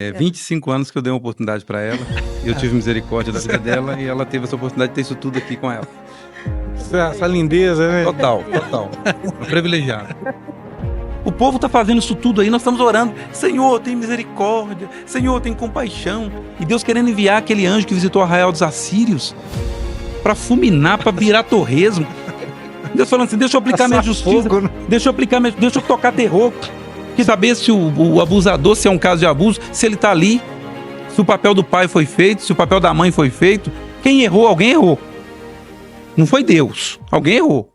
25 anos que eu dei uma oportunidade para ela, eu tive misericórdia da vida dela e ela teve essa oportunidade de ter isso tudo aqui com ela. Essa lindeza, né? Total. Privilegiado. O povo tá fazendo isso tudo aí, nós estamos orando. Senhor, tem misericórdia. Senhor, tem compaixão. E Deus querendo enviar aquele anjo que visitou Arraial dos Assírios para fulminar, para virar torresmo. Deus falando assim, deixa eu aplicar minha justiça. Fogo, né? Deixa eu tocar terror. Que saber se o abusador, se é um caso de abuso, se ele tá ali, se o papel do pai foi feito, se o papel da mãe foi feito. Quem errou, alguém errou. Não foi Deus, alguém errou.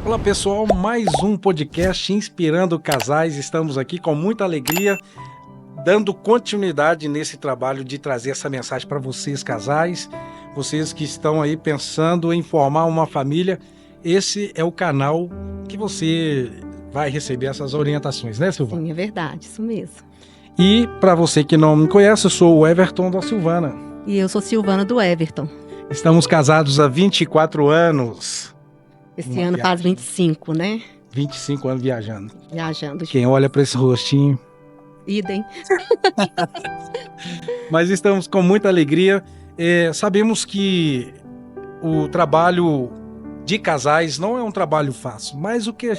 Olá pessoal, mais um podcast Inspirando Casais. Estamos aqui com muita alegria, dando continuidade nesse trabalho de trazer essa mensagem para vocês casais, vocês que estão aí pensando em formar uma família. Esse é o canal que você vai receber essas orientações, né, Silvana? Sim, é verdade, isso mesmo. E para você que não me conhece, eu sou o Everton da Silvana. E eu sou Silvana do Everton. Estamos casados há 24 anos. Esse ano faz 25, né? 25 anos viajando. Viajando. Quem olha para esse rostinho... Idem. Mas estamos com muita alegria. Sabemos que o trabalho de casais não é um trabalho fácil, mas o que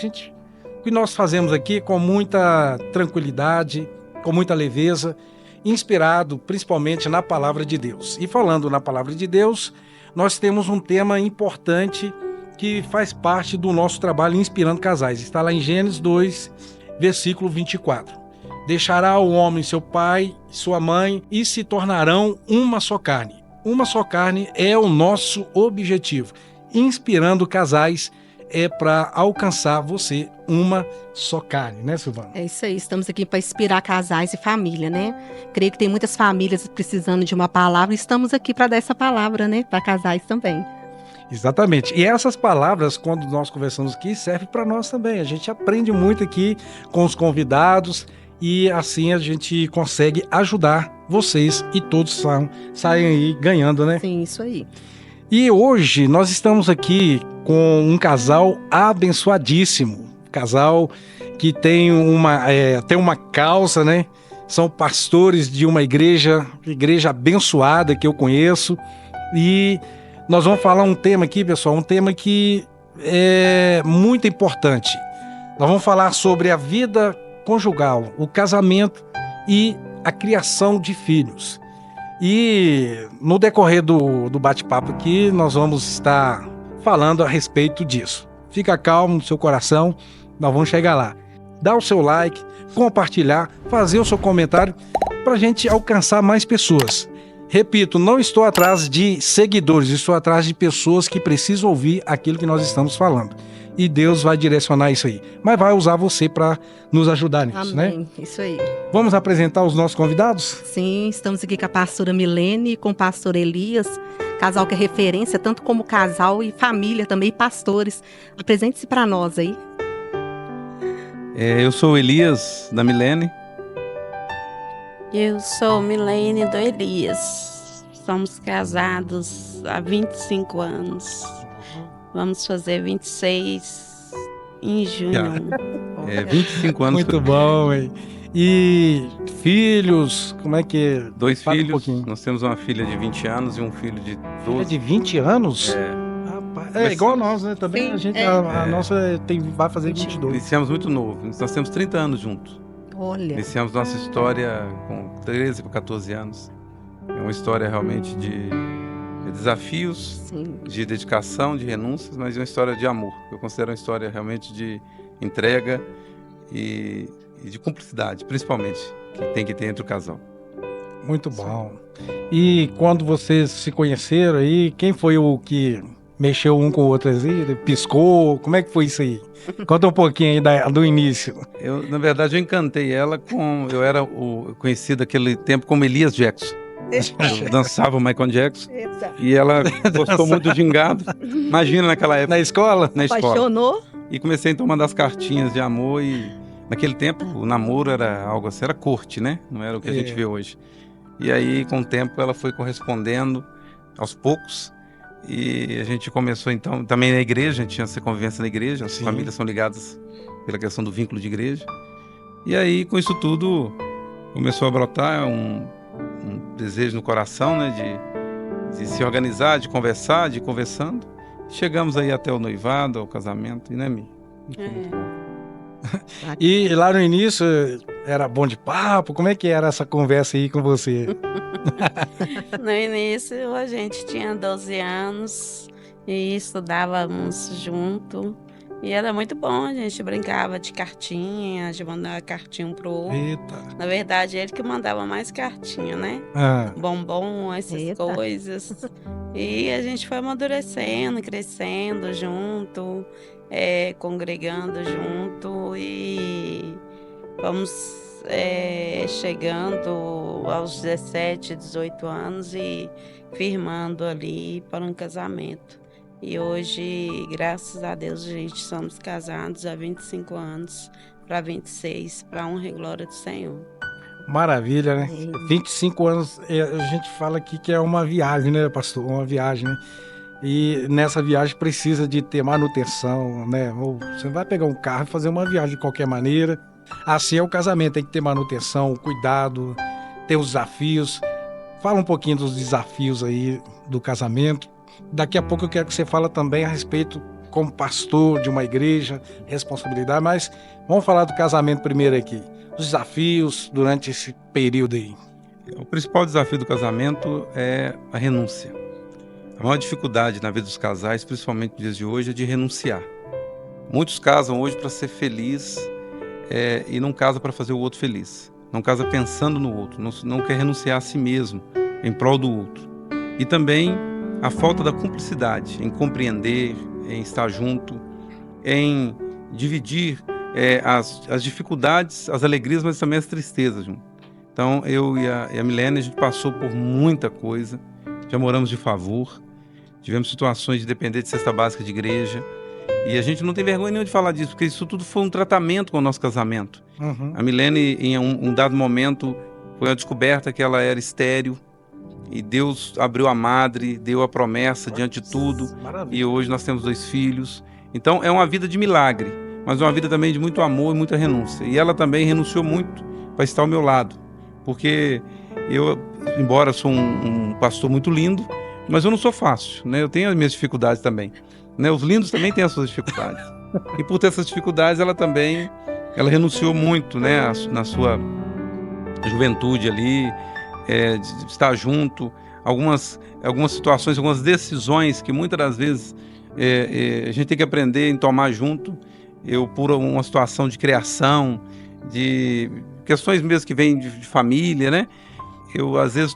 nós fazemos aqui com muita tranquilidade, com muita leveza, inspirado principalmente na palavra de Deus. E falando na palavra de Deus, nós temos um tema importante que faz parte do nosso trabalho Inspirando Casais. Está lá em Gênesis 2, versículo 24. Deixará o homem seu pai, sua mãe, e se tornarão uma só carne. Uma só carne é o nosso objetivo. Inspirando Casais é para alcançar você uma só carne, né, Silvana? É isso aí, estamos aqui para inspirar casais e família, né? Creio que tem muitas famílias precisando de uma palavra e estamos aqui para dar essa palavra, né, para casais também. Exatamente. E essas palavras, quando nós conversamos aqui, servem para nós também. A gente aprende muito aqui com os convidados e assim a gente consegue ajudar vocês e todos saem aí ganhando, né? Sim, isso aí. E hoje nós estamos aqui com um casal abençoadíssimo. Casal que tem uma causa, né? São pastores de uma igreja abençoada que eu conheço. E nós vamos falar um tema aqui, pessoal, um tema que é muito importante. Nós vamos falar sobre a vida conjugal, o casamento e a criação de filhos. E no decorrer do bate-papo aqui, nós vamos estar falando a respeito disso. Fica calmo no seu coração, nós vamos chegar lá. Dá o seu like, compartilhar, fazer o seu comentário para a gente alcançar mais pessoas. Repito, não estou atrás de seguidores, estou atrás de pessoas que precisam ouvir aquilo que nós estamos falando. E Deus vai direcionar isso aí. Mas vai usar você para nos ajudar nisso, Amém. né? Isso aí. Vamos apresentar os nossos convidados? Sim, estamos aqui com a pastora Milene e com o pastor Elias, casal que é referência, tanto como casal e família também, e pastores. Apresente-se para nós aí. Eu sou o Elias, da Milene. Eu sou Milene do Elias. Somos casados há 25 anos. Vamos fazer 26 em junho. 25 anos. Muito bom, hein? E filhos, como é que... 2 Fala um filhos, pouquinho. nós temos uma filha de 20 anos e um filho de Filha 12. de 20 anos? Rapaz, é igual a nós, né? Também Sim, a gente, é. a nossa vai fazer 22. Iniciamos muito novo, nós temos 30 anos juntos. Olha, Iniciamos nossa história com 13 para 14 anos. É uma história realmente de desafios, sim. de dedicação, de renúncias, mas é uma história de amor. Eu considero uma história realmente de entrega e de cumplicidade, principalmente, que tem que ter entre o casal. Muito bom. E quando vocês se conheceram aí, quem foi o que mexeu um com o outro assim? Piscou? Como é que foi isso aí? Conta um pouquinho aí do início. Na verdade, eu encantei ela eu era conhecido naquele tempo como Elias Jackson. Eu dançava o Michael Jackson e ela gostou muito do gingado. Imagina naquela época. Na escola? Na escola. Apaixonou? E comecei então a mandar as cartinhas de amor e naquele tempo o namoro era algo assim, era corte, né? Não era o que a gente vê hoje. E aí com o tempo ela foi correspondendo aos poucos e a gente começou então, também na igreja, a gente tinha essa convivência na igreja, as Sim. famílias são ligadas pela questão do vínculo de igreja. E aí, com isso tudo, começou a brotar um desejo no coração, né, de se organizar, de conversar, de ir conversando. Chegamos aí até o noivado, ao casamento, e né, Mi? E lá no início era bom de papo? Como é que era essa conversa aí com você? No início a gente tinha 12 anos e estudávamos junto. E era muito bom, a gente brincava de cartinha, de mandar cartinha um pro outro. Eita. Na verdade, ele que mandava mais cartinha, né? Ah, Bombom, essas Eita. coisas. E a gente foi amadurecendo, crescendo junto, congregando junto e vamos chegando aos 17, 18 anos e firmando ali para um casamento. E hoje, graças a Deus, a gente somos casados há 25 anos para 26, para honra e glória do Senhor. maravilha, né? 25 anos, a gente fala aqui que é uma viagem, né, pastor? Uma viagem, né? E nessa viagem precisa de ter manutenção, né? Ou você vai pegar um carro e fazer uma viagem de qualquer maneira. Assim é o casamento, tem que ter manutenção, cuidado, ter os desafios. Fala um pouquinho dos desafios aí do casamento. Daqui a pouco eu quero que você fale também a respeito, como pastor de uma igreja, responsabilidade, mas vamos falar do casamento primeiro aqui. Os desafios durante esse período aí. O principal desafio do casamento é a renúncia. A maior dificuldade na vida dos casais, principalmente nos dias de hoje, é de renunciar. Muitos casam hoje para ser feliz e não casam para fazer o outro feliz. Não casa pensando no outro, não quer renunciar a si mesmo em prol do outro. E também a falta da cumplicidade em compreender, em estar junto, em dividir as dificuldades, as alegrias, mas também as tristezas junto. Então, eu e a Milene, a gente passou por muita coisa, já moramos de favor, tivemos situações de depender de cesta básica de igreja, e a gente não tem vergonha nenhuma de falar disso, porque isso tudo foi um tratamento com o nosso casamento. Uhum. A Milene, em um dado momento, foi a descoberta que ela era estéril, e Deus abriu a madre, deu a promessa diante de tudo, Maravilha. e hoje nós temos 2 filhos. Então é uma vida de milagre, mas uma vida também de muito amor e muita renúncia. E ela também renunciou muito para estar ao meu lado, porque eu, embora sou um pastor muito lindo, mas eu não sou fácil, né? Eu tenho as minhas dificuldades também, né? Os lindos também têm as suas dificuldades. E por ter essas dificuldades, ela renunciou muito, né? Na sua juventude ali, de estar junto, algumas situações, algumas decisões que muitas das vezes a gente tem que aprender em tomar junto. Eu, por uma situação de criação, de questões mesmo que vêm de família, né? Eu, às vezes,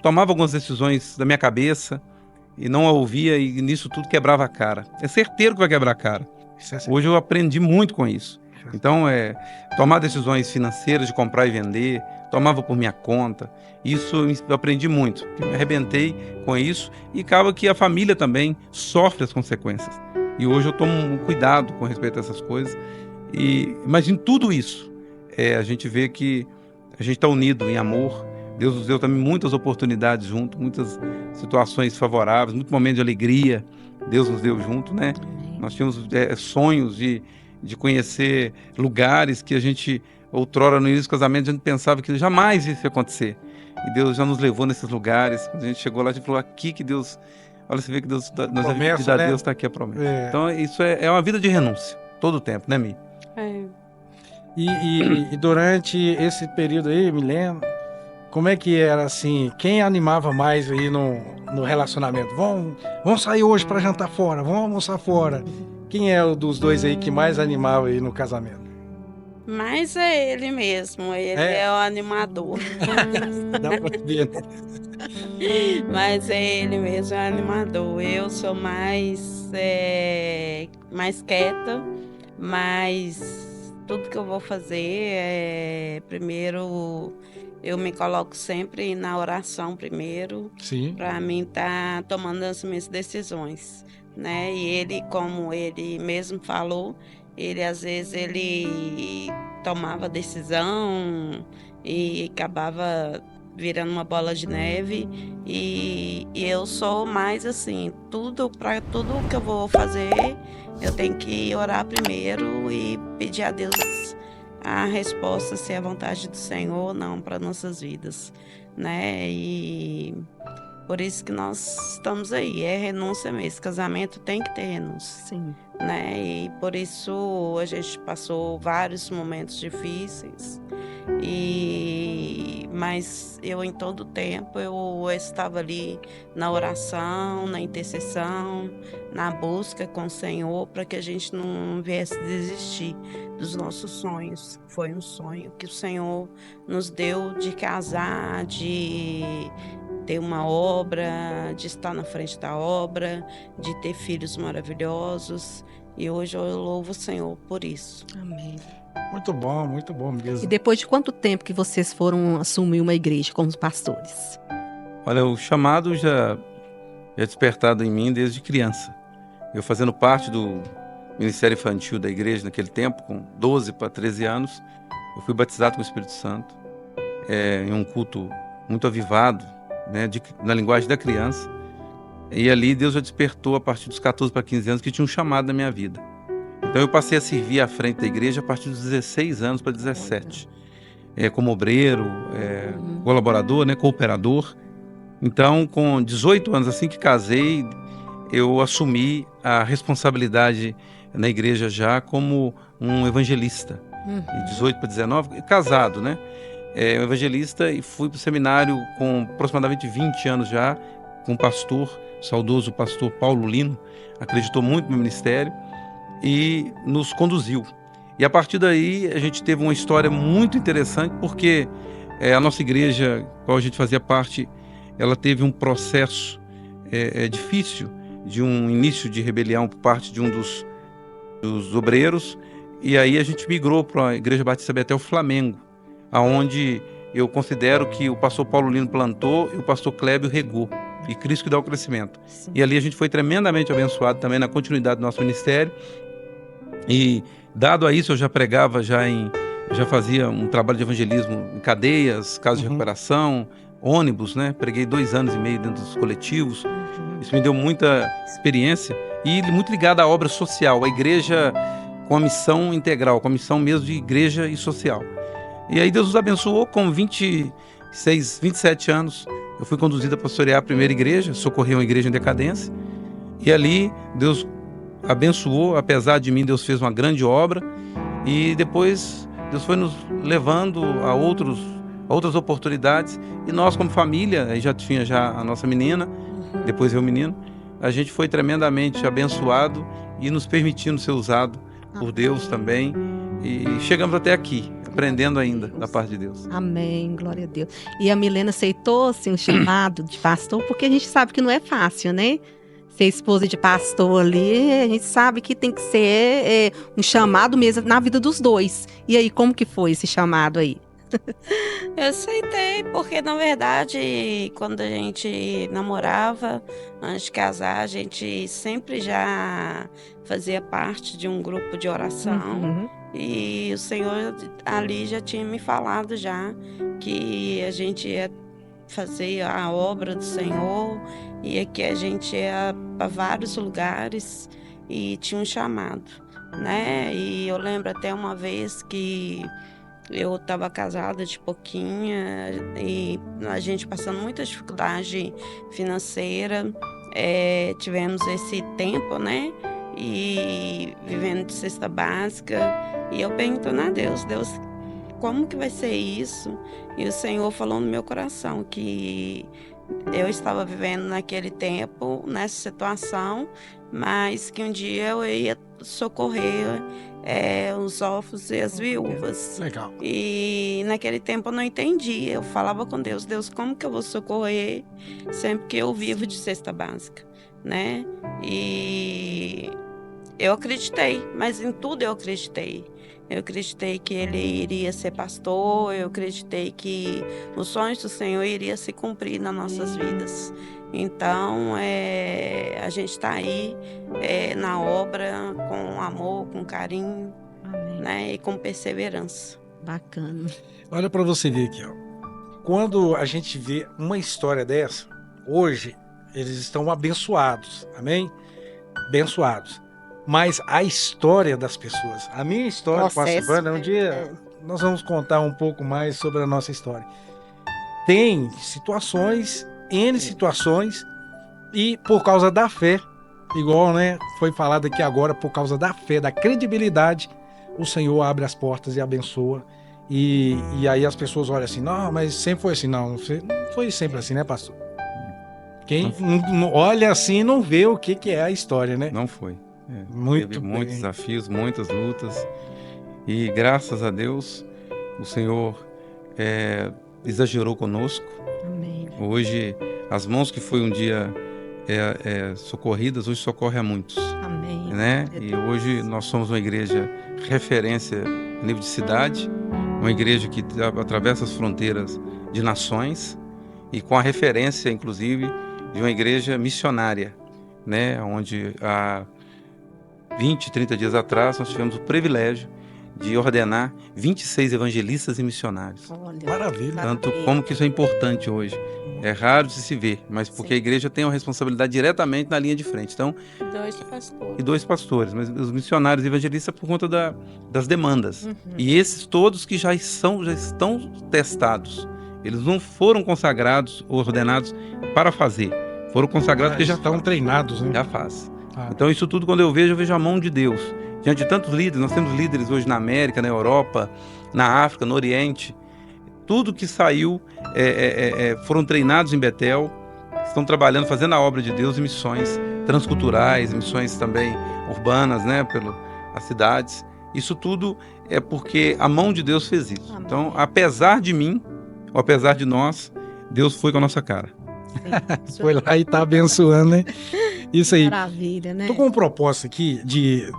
tomava algumas decisões da minha cabeça e não a ouvia, e nisso tudo quebrava a cara. É certeiro que vai quebrar a cara. Hoje eu aprendi muito com isso. Então, tomar decisões financeiras de comprar e vender, tomava por minha conta. Isso eu aprendi muito. Eu me arrebentei com isso e acaba que a família também sofre as consequências. E hoje eu tomo um cuidado com respeito a essas coisas. Mas em tudo isso, a gente vê que a gente está unido em amor. Deus nos deu também muitas oportunidades junto, muitas situações favoráveis, muito momento de alegria. Deus nos deu junto, né? Nós tínhamos sonhos de conhecer lugares que a gente, outrora, no início do casamento, a gente pensava que jamais isso ia acontecer. E Deus já nos levou nesses lugares. Quando a gente chegou lá, a gente falou, aqui que Deus... Olha, você vê que Deus, nós Promessa, né? Deus está aqui a promessa. Então, isso é uma vida de renúncia, todo o tempo, né, Mi? E durante esse período aí, Milene, como é que era assim? Quem animava mais aí no relacionamento? Vamos sair hoje para jantar fora, vamos almoçar fora. Quem é o dos dois aí que mais animava aí no casamento? Mas é ele mesmo, ele é o animador. Dá pra ver, né? Mas é ele mesmo, é o animador. Eu sou mais quieta, mas tudo que eu vou fazer, primeiro eu me coloco sempre na oração primeiro, Sim. para mim estar tomando as minhas decisões, né? E ele, como ele mesmo falou, ele às vezes ele tomava decisão e acabava virando uma bola de neve, e eu sou mais assim, para tudo que eu vou fazer, eu tenho que orar primeiro e pedir a Deus a resposta se é a vontade do Senhor ou não para nossas vidas, né? E por isso que nós estamos aí, é renúncia mesmo. Casamento tem que ter renúncia, Sim. né? E por isso a gente passou vários momentos difíceis. Mas eu em todo tempo eu estava ali na oração, na intercessão, na busca com o Senhor para que a gente não viesse desistir dos nossos sonhos. Foi um sonho que o Senhor nos deu de casar, de ter uma obra, de estar na frente da obra, de ter filhos maravilhosos. E hoje eu louvo o Senhor por isso. Amém. Muito bom E mesmo. depois de quanto tempo que vocês foram assumir uma igreja como pastores? Olha, o chamado já é despertado em mim desde criança. Eu fazendo parte do Ministério Infantil da igreja naquele tempo, com 12 para 13 anos, eu fui batizado com o Espírito Santo, em um culto muito avivado, né, na linguagem da criança. E ali Deus já despertou a partir dos 14 para 15 anos que tinha um chamado na minha vida. Então eu passei a servir à frente da igreja a partir dos 16 anos para 17. Como obreiro, colaborador, né, cooperador. Então, com 18 anos, assim que casei, eu assumi a responsabilidade na igreja já como um evangelista. De 18 para 19, casado, né? Um evangelista, e fui para o seminário com aproximadamente 20 anos já, com o pastor, saudoso pastor Paulo Lino, acreditou muito no ministério e nos conduziu. E a partir daí a gente teve uma história muito interessante, porque a nossa igreja, qual a gente fazia parte, ela teve um processo difícil, de um início de rebelião por parte de um dos obreiros, e aí a gente migrou para a Igreja Batista Betel Flamengo, aonde eu considero que o pastor Paulo Lino plantou e o pastor Clébio regou, e Cristo que dá o crescimento. Sim. E ali a gente foi tremendamente abençoado também na continuidade do nosso ministério. E dado a isso, eu já pregava, eu já fazia um trabalho de evangelismo em cadeias, casas de recuperação, ônibus, né? Preguei 2 anos e meio dentro dos coletivos. Isso me deu muita experiência e muito ligado à obra social, a igreja com a missão integral, com a missão mesmo de igreja e social. E aí Deus nos abençoou com 26, 27 anos. Eu fui conduzido a pastorear a primeira igreja, socorrer uma igreja em decadência. E ali Deus abençoou, apesar de mim, Deus fez uma grande obra. E depois Deus foi nos levando a outras oportunidades. E nós, como família, aí já tinha a nossa menina, depois eu o menino, a gente foi tremendamente abençoado e nos permitindo ser usado por Deus também. E chegamos até aqui, aprendendo ainda da parte de Deus. Amém, glória a Deus. E a Milena aceitou assim, o chamado de pastor, porque a gente sabe que não é fácil, né? Ser esposa de pastor ali, a gente sabe que tem que ser um chamado mesmo na vida dos dois. E aí, como que foi esse chamado aí? Eu aceitei, porque na verdade, quando a gente namorava, antes de casar, a gente sempre já fazia parte de um grupo de oração. E o Senhor ali já tinha me falado já que a gente ia fazer a obra do Senhor e que a gente ia para vários lugares e tinha um chamado, né? E eu lembro até uma vez que eu estava casada de pouquinha e a gente passando muita dificuldade financeira, tivemos esse tempo, né? E vivendo de cesta básica. E eu perguntando a Deus, como que vai ser isso? E o Senhor falou no meu coração que eu estava vivendo naquele tempo, nessa situação, mas que um dia eu ia socorrer os órfãos e as viúvas. Legal. E naquele tempo eu não entendia. Eu falava com Deus, como que eu vou socorrer sempre que eu vivo de cesta básica, né? E eu acreditei, mas em tudo eu acreditei. Eu acreditei que ele iria ser pastor, eu acreditei que os sonhos do Senhor iriam se cumprir nas nossas vidas. Então, a gente está aí na obra com amor, com carinho, né, e com perseverança. Bacana. Olha para você ver aqui, ó. Quando a gente vê uma história dessa, hoje eles estão abençoados, amém? Abençoados. mas a história das pessoas. A minha história, Processo, pastor Wanda, um dia nós vamos contar um pouco mais sobre a nossa história. Tem situações, N situações, e por causa da fé, igual, né, foi falado aqui agora, por causa da fé, da credibilidade, o Senhor abre as portas e abençoa. E aí as pessoas olham assim, não, mas sempre foi assim. Não foi sempre assim, né, pastor? Quem não olha assim não vê o que é a história, né? Não foi. Muito Teve bem. muitos desafios, muitas lutas. E graças a Deus, o Senhor exagerou conosco. Amém. Hoje, as mãos que foi um dia socorridas, hoje socorre a muitos. Amém. Né? E hoje nós somos uma igreja referência a nível de cidade, uma igreja que atravessa as fronteiras de nações e com a referência, inclusive, de uma igreja missionária, né? Onde há 20, 30 dias atrás nós tivemos o privilégio de ordenar 26 evangelistas e missionários. Olha, Maravilha. Tanto como que isso é importante hoje. É raro de se ver, mas porque Sim. a igreja tem uma responsabilidade diretamente na linha de frente. Então, 2 pastores. e 2 pastores, mas os missionários e evangelistas por conta das demandas. Uhum. E esses todos que já estão testados. Eles não foram consagrados ou ordenados para fazer. Foram consagrados porque já estão treinados, né? já faz. Ah. Então isso tudo, quando eu vejo a mão de Deus. Diante de tantos líderes, nós temos líderes hoje na América, na Europa, na África, no Oriente. Tudo que saiu foram treinados em Betel, estão trabalhando, fazendo a obra de Deus em missões transculturais, missões também urbanas, né, as cidades. Isso tudo é porque a mão de Deus fez isso. Amém. Então, apesar de mim, ou apesar de nós, Deus foi com a nossa cara. Sim. Foi lá e tá abençoando, né? Isso aí. Maravilha, né? Tô com um propósito aqui de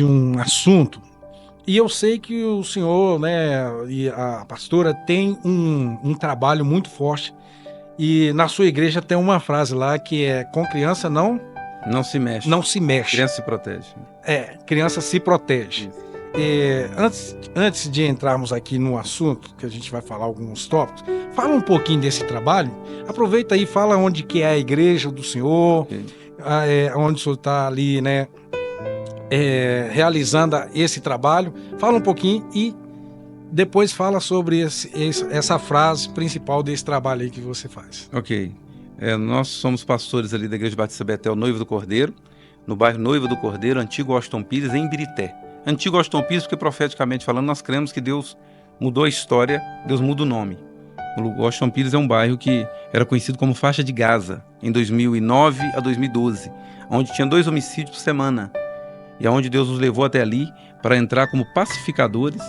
um assunto, e eu sei que o senhor, né, e a pastora tem um trabalho muito forte, e na sua igreja tem uma frase lá que é: com criança não se mexe. não se mexe. Criança se protege. Criança se protege. Isso. Antes de entrarmos aqui no assunto, que a gente vai falar alguns tópicos, fala um pouquinho desse trabalho. Aproveita aí, fala onde que é a igreja do senhor, Ok. onde o senhor está ali, né, realizando esse trabalho. Fala um pouquinho e depois fala sobre essa frase principal desse trabalho aí que você faz. Ok. Nós somos pastores ali da Igreja Batista Betel Noiva do Cordeiro, no bairro Noiva do Cordeiro, antigo Washington Pires, em Ibirité. Antigo Washington Pires, porque profeticamente falando, nós cremos que Deus mudou a história, Deus muda o nome. O Washington Pires é um bairro que era conhecido como faixa de Gaza, em 2009 a 2012, onde tinha 2 homicídios por semana. E aonde Deus nos levou até ali para entrar como pacificadores,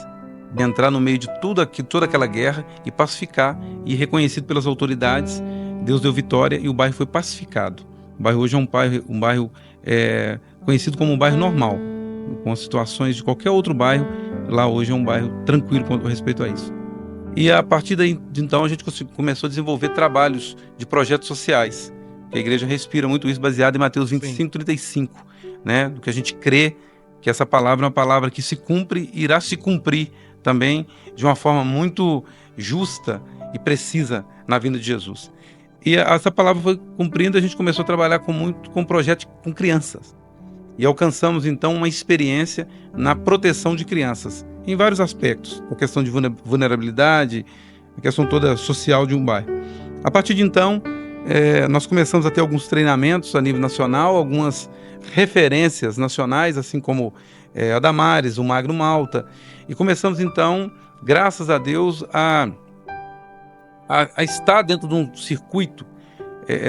entrar no meio de toda aquela guerra e pacificar, e reconhecido pelas autoridades, Deus deu vitória e o bairro foi pacificado. O bairro hoje é um bairro conhecido como um bairro normal, com as situações de qualquer outro bairro. Lá hoje é um bairro tranquilo com respeito a isso. E a partir daí, então, a gente começou a desenvolver trabalhos de projetos sociais. A igreja respira muito isso, baseado em Mateus 25, 35, né? Do que a gente crê que essa palavra é uma palavra que se cumpre e irá se cumprir também de uma forma muito justa e precisa na vinda de Jesus. E essa palavra foi cumprindo, a gente começou a trabalhar com projetos com crianças. E alcançamos, então, uma experiência na proteção de crianças, em vários aspectos, a questão de vulnerabilidade, a questão toda social de um bairro. A partir de então, nós começamos a ter alguns treinamentos a nível nacional, algumas referências nacionais, assim como a Damares, o Magno Malta, e começamos, então, graças a Deus, a estar dentro de um circuito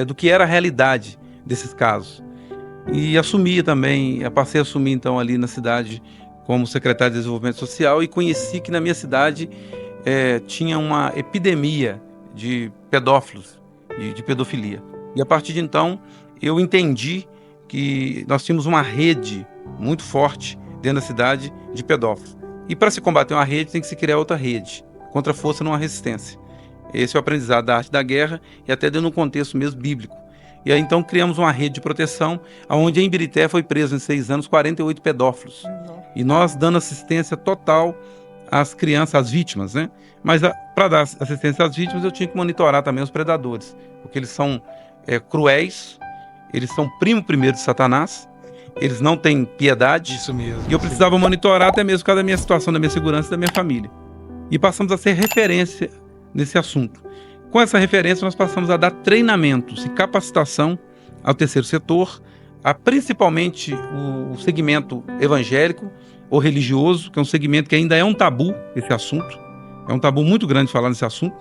do que era a realidade desses casos. E passei a assumir então ali na cidade como secretário de Desenvolvimento Social, e conheci que na minha cidade tinha uma epidemia de pedófilos, de pedofilia. E a partir de então eu entendi que nós tínhamos uma rede muito forte dentro da cidade de pedófilos. E para se combater uma rede tem que se criar outra rede. Contra a força não há resistência. Esse é o aprendizado da arte da guerra, e até dentro de um contexto mesmo bíblico. E aí então criamos uma rede de proteção, onde em Ibirité foi preso em 6 anos 48 pedófilos. E nós dando assistência total às crianças, às vítimas, né? Mas para dar assistência às vítimas eu tinha que monitorar também os predadores, porque eles são cruéis, eles são primo primeiro de Satanás, eles não têm piedade. Isso mesmo. E eu precisava monitorar até mesmo por causa da minha situação, da minha segurança e da minha família. E passamos a ser referência nesse assunto. Com essa referência, nós passamos a dar treinamentos e capacitação ao terceiro setor, a principalmente o segmento evangélico ou religioso, que é um segmento que ainda é um tabu, esse assunto. É um tabu muito grande falar nesse assunto.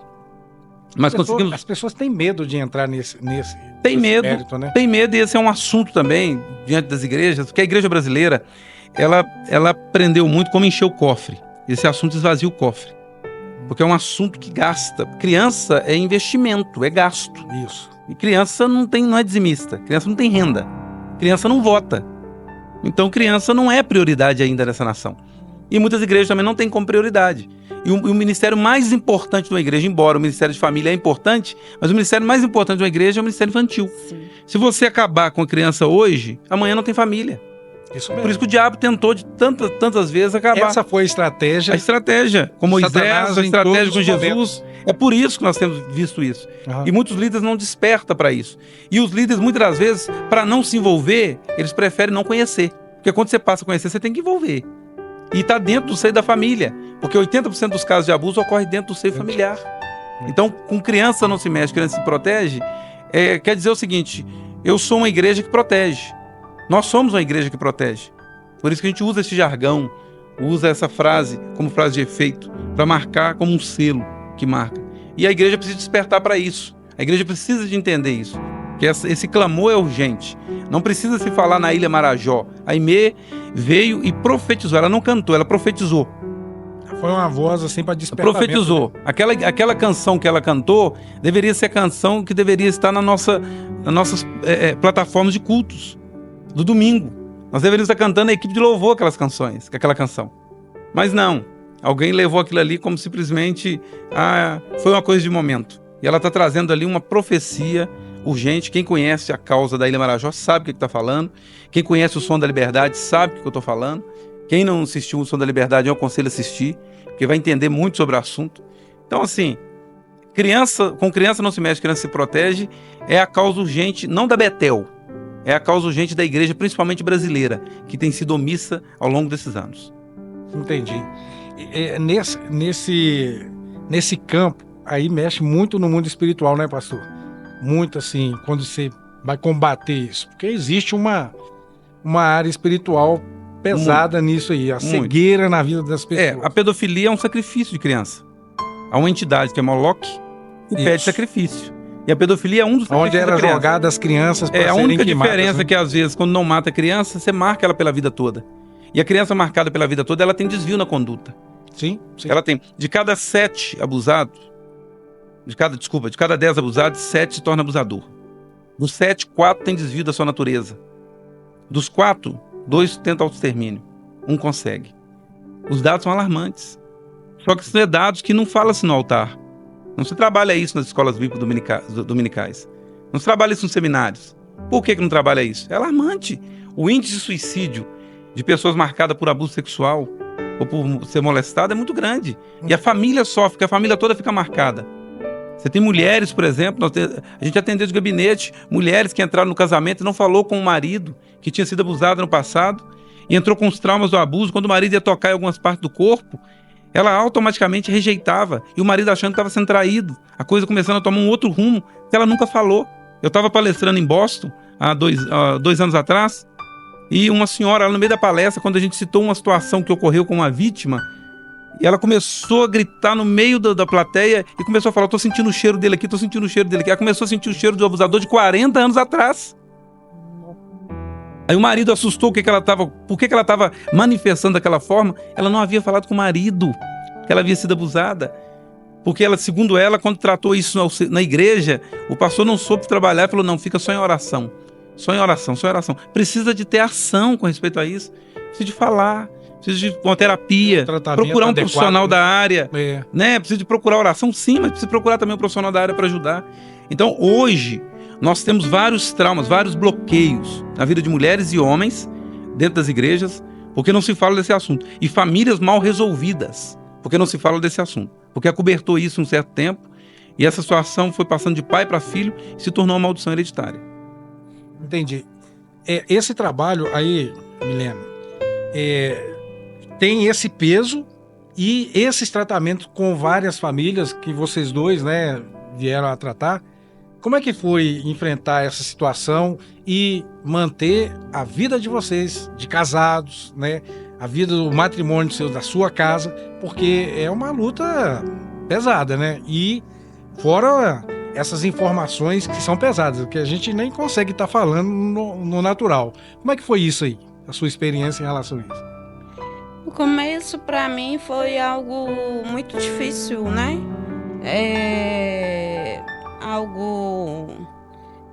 Mas conseguimos... As pessoas têm medo de entrar nesse Tem medo, mérito, né? tem medo, e esse é um assunto também diante das igrejas, porque a igreja brasileira, ela aprendeu muito como encher o cofre. Esse assunto esvazia o cofre. Porque é um assunto que gasta. Criança é investimento, é gasto. Isso. E criança não é dizimista, criança não tem renda, criança não vota. Então criança não é prioridade ainda nessa nação. E muitas igrejas também não têm como prioridade. E o ministério mais importante de uma igreja, embora o ministério de família é importante, mas o ministério mais importante de uma igreja é o ministério infantil. Sim. Se você acabar com a criança hoje, amanhã não tem família. Isso mesmo. Por isso que o diabo tentou de tantas vezes acabar. Essa foi a estratégia. A estratégia, com Moisés, Satanás a em estratégia todos com os Jesus. momentos. É por isso que nós temos visto isso. Aham. E muitos líderes não despertam para isso. E os líderes, muitas das vezes, para não se envolver, eles preferem não conhecer. Porque quando você passa a conhecer, você tem que envolver. E está dentro do seio da família. Porque 80% dos casos de abuso ocorre dentro do seio familiar. Então, com criança não se mexe, criança se protege, quer dizer o seguinte: eu sou uma igreja que protege. Nós somos uma igreja que protege. Por isso que a gente usa esse jargão, usa essa frase como frase de efeito, para marcar como um selo que marca. E a igreja precisa despertar para isso. A igreja precisa de entender isso. Que esse clamor é urgente. Não precisa se falar na Ilha Marajó. A Aimee veio e profetizou. Ela não cantou, ela profetizou. Foi uma voz assim para despertar. Profetizou. Aquela canção que ela cantou deveria ser a canção que deveria estar nas nossas plataformas de cultos do domingo. Nós deveríamos estar cantando, a equipe de louvor aquela canção. Mas não. Alguém levou aquilo ali como simplesmente foi uma coisa de momento. E ela está trazendo ali uma profecia urgente. Quem conhece a causa da Ilha Marajó sabe o que está falando. Quem conhece o Som da Liberdade sabe o que eu estou falando. Quem não assistiu o Som da Liberdade, eu aconselho a assistir, porque vai entender muito sobre o assunto. Então, assim, com criança não se mexe, criança se protege, é a causa urgente, não da Betel, é a causa urgente da igreja, principalmente brasileira, que tem sido omissa ao longo desses anos. Entendi. Nesse campo, aí mexe muito no mundo espiritual, né, pastor? Muito assim, quando você vai combater isso. Porque existe uma área espiritual pesada nisso aí, a cegueira na vida das pessoas. A pedofilia é um sacrifício de criança. Há uma entidade que é Moloch e pede sacrifício. E a pedofilia é um dos sacrifícios onde era da criança. jogada as crianças para serem queimadas. A única queimadas, diferença né? que às vezes, quando não mata a criança, você marca ela pela vida toda. E a criança marcada pela vida toda, ela tem desvio na conduta. Sim. Ela tem, de cada 7 abusados, de cada 10 abusados, 7 se torna abusador. Dos 7, 4 tem desvio da sua natureza. Dos 4, 2 tentam autoextermínio. 1 consegue. Os dados são alarmantes. Só que são dados que não falam-se no altar. Não se trabalha isso nas escolas bíblicas dominicais. Não se trabalha isso nos seminários. Por que não trabalha isso? É alarmante. O índice de suicídio de pessoas marcadas por abuso sexual ou por ser molestada é muito grande. E a família sofre, porque a família toda fica marcada. Você tem mulheres, por exemplo, a gente atendeu de gabinete, mulheres que entraram no casamento e não falou com o marido, que tinha sido abusado no passado, e entrou com os traumas do abuso. Quando o marido ia tocar em algumas partes do corpo, ela automaticamente rejeitava, e o marido achando que estava sendo traído, a coisa começando a tomar um outro rumo, que ela nunca falou. Eu estava palestrando em Boston, há 2 anos atrás, e uma senhora, no meio da palestra, quando a gente citou uma situação que ocorreu com uma vítima, e ela começou a gritar no meio da plateia e começou a falar: estou sentindo o cheiro dele aqui, estou sentindo o cheiro dele aqui. Ela começou a sentir o cheiro do abusador de 40 anos atrás. Aí o marido assustou por que ela estava manifestando daquela forma. Ela não havia falado com o marido que ela havia sido abusada. Porque ela, segundo ela, quando tratou isso na igreja, o pastor não soube trabalhar e falou: não, fica só em oração. Só em oração, só em oração. Precisa de ter ação com respeito a isso. Precisa de falar. Precisa de uma terapia, procurar um profissional da área, né? Precisa de procurar oração, sim, mas precisa procurar também um profissional da área para ajudar. Então, hoje, nós temos vários traumas, vários bloqueios na vida de mulheres e homens dentro das igrejas, porque não se fala desse assunto. E famílias mal resolvidas, porque não se fala desse assunto. Porque acobertou isso um certo tempo, e essa situação foi passando de pai para filho e se tornou uma maldição hereditária. Entendi. esse trabalho aí, Milena, tem esse peso e esses tratamentos com várias famílias que vocês dois, né, vieram a tratar. Como é que foi enfrentar essa situação e manter a vida de vocês, de casados, né, a vida do matrimônio seu, da sua casa, porque é uma luta pesada, né? E fora essas informações que são pesadas, que a gente nem consegue estar falando no natural. Como é que foi isso aí, a sua experiência em relação a isso? O começo para mim foi algo muito difícil, né? Algo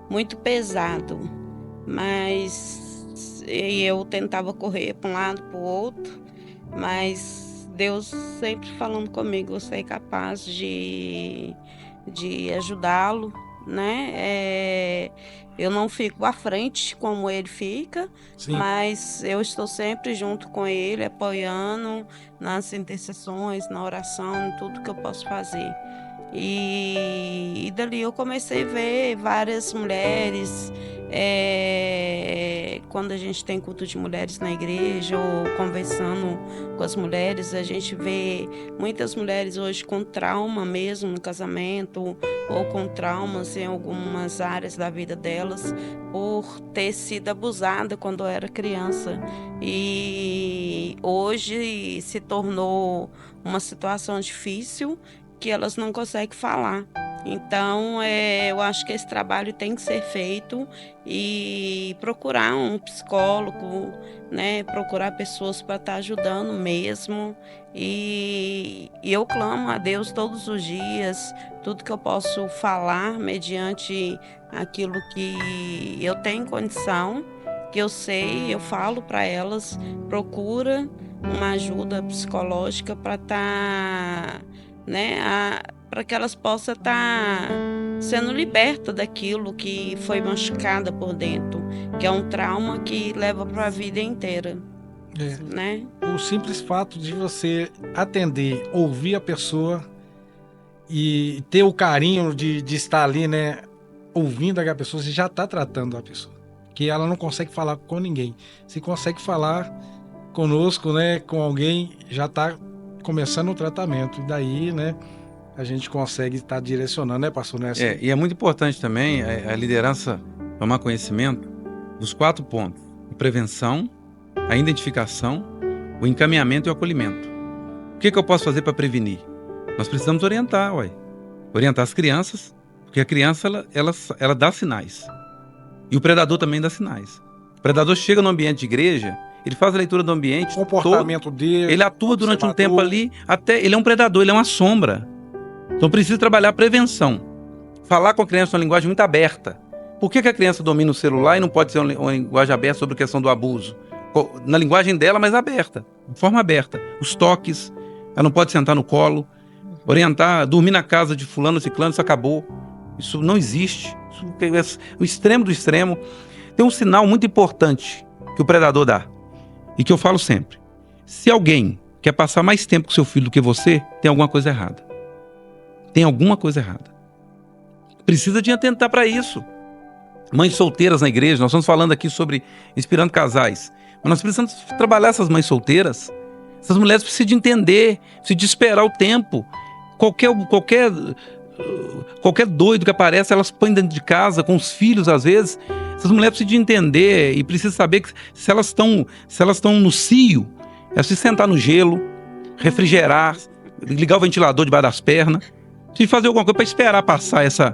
muito pesado, mas eu tentava correr para um lado, para o outro, mas Deus sempre falando comigo, você é capaz de ajudá-lo, né? Eu não fico à frente como ele fica, Sim. mas eu estou sempre junto com ele, apoiando nas intercessões, na oração, em tudo que eu posso fazer. E dali eu comecei a ver várias mulheres, quando a gente tem culto de mulheres na igreja ou conversando com as mulheres, a gente vê muitas mulheres hoje com trauma mesmo no casamento ou com traumas em algumas áreas da vida delas por ter sido abusada quando era criança. E hoje se tornou uma situação difícil que elas não conseguem falar. Então, eu acho que esse trabalho tem que ser feito e procurar um psicólogo, né? Procurar pessoas para estar ajudando mesmo. E eu clamo a Deus todos os dias, tudo que eu posso falar mediante aquilo que eu tenho condição, que eu sei, eu falo para elas, procura uma ajuda psicológica para estar, né, para que elas possam estar sendo libertas daquilo que foi machucada por dentro, que é um trauma que leva para a vida inteira, né? O simples fato de você atender, ouvir a pessoa e ter o carinho de estar ali, né, ouvindo aquela pessoa, você já está tratando a pessoa, que ela não consegue falar com ninguém. Se consegue falar conosco, né, com alguém, já está começando o tratamento, e daí, né, a gente consegue estar direcionando, né, pastor Nessa? E é muito importante também a liderança tomar conhecimento dos 4 pontos: a prevenção, a identificação, o encaminhamento e o acolhimento. O que eu posso fazer para prevenir? Nós precisamos orientar as crianças, porque a criança ela dá sinais, e o predador também dá sinais. O predador chega no ambiente de igreja, ele faz a leitura do ambiente, o comportamento dele, ele atua durante um tempo ali, até ele é um predador, ele é uma sombra. Então precisa trabalhar a prevenção. Falar com a criança uma linguagem muito aberta. Por que a criança domina o celular e não pode ser uma linguagem aberta sobre a questão do abuso? Na linguagem dela, mas aberta, de forma aberta. Os toques, ela não pode sentar no colo, orientar, dormir na casa de fulano, ciclano, isso acabou. Isso não existe. Isso é o extremo do extremo. Tem um sinal muito importante que o predador dá, e que eu falo sempre: se alguém quer passar mais tempo com seu filho do que você, tem alguma coisa errada. Tem alguma coisa errada. Precisa de atentar para isso. Mães solteiras na igreja, nós estamos falando aqui sobre inspirando casais, mas nós precisamos trabalhar essas mães solteiras. Essas mulheres precisam de entender, precisam de esperar o tempo. Qualquer doido que aparece, elas põem dentro de casa, com os filhos às vezes. Essas mulheres precisam de entender e precisam saber que se elas estão no cio, é se sentar no gelo, refrigerar, ligar o ventilador debaixo das pernas, de fazer alguma coisa para esperar passar essa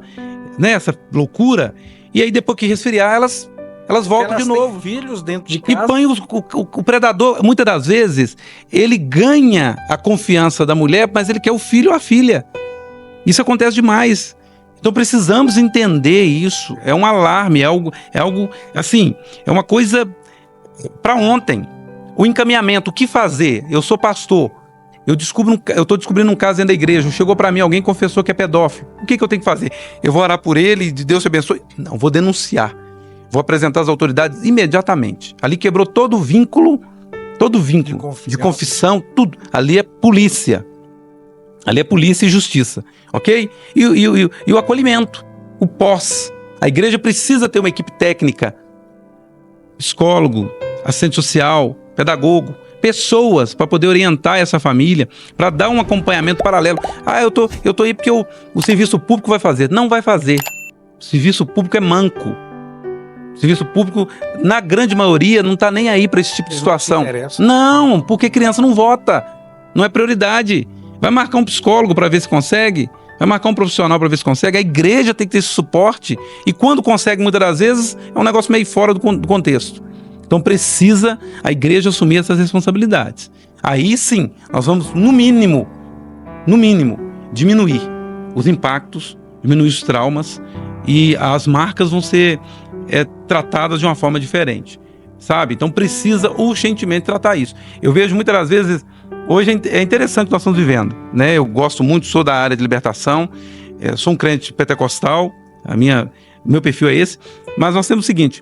loucura, e aí depois que resfriar, elas voltam de novo. Filhos dentro de casa. E põe o predador, muitas das vezes, ele ganha a confiança da mulher, mas ele quer o filho ou a filha. Isso acontece demais. Então precisamos entender isso. É um alarme, é algo assim, é uma coisa para ontem. O encaminhamento, o que fazer? Eu sou pastor. Eu estou descobrindo um caso dentro da igreja. Chegou para mim alguém, confessou que é pedófilo. O que eu tenho que fazer? Eu vou orar por ele e Deus te abençoe? Não, vou denunciar. Vou apresentar às autoridades imediatamente. Ali quebrou todo vínculo de confissão, tudo. Ali é polícia. Ali é polícia e justiça, ok? E o acolhimento, o pós. A igreja precisa ter uma equipe técnica psicólogo, assistente social, pedagogo, pessoas para poder orientar essa família, para dar um acompanhamento paralelo. Eu tô aí porque o serviço público vai fazer. Não vai fazer. O serviço público é manco. O serviço público, na grande maioria, não está nem aí para esse tipo de situação. Não, porque criança não vota. Não é prioridade. Vai marcar um psicólogo para ver se consegue. Vai marcar um profissional para ver se consegue. A igreja tem que ter esse suporte. E quando consegue, muitas das vezes, é um negócio meio fora do contexto. Então precisa a igreja assumir essas responsabilidades. Aí sim, nós vamos, no mínimo, diminuir os impactos, diminuir os traumas e as marcas vão ser tratadas de uma forma diferente, sabe? Então precisa urgentemente tratar isso. Eu vejo muitas das vezes, hoje é interessante o que nós estamos vivendo, né? Eu gosto muito, sou da área de libertação, sou um crente pentecostal, meu perfil é esse, mas nós temos o seguinte,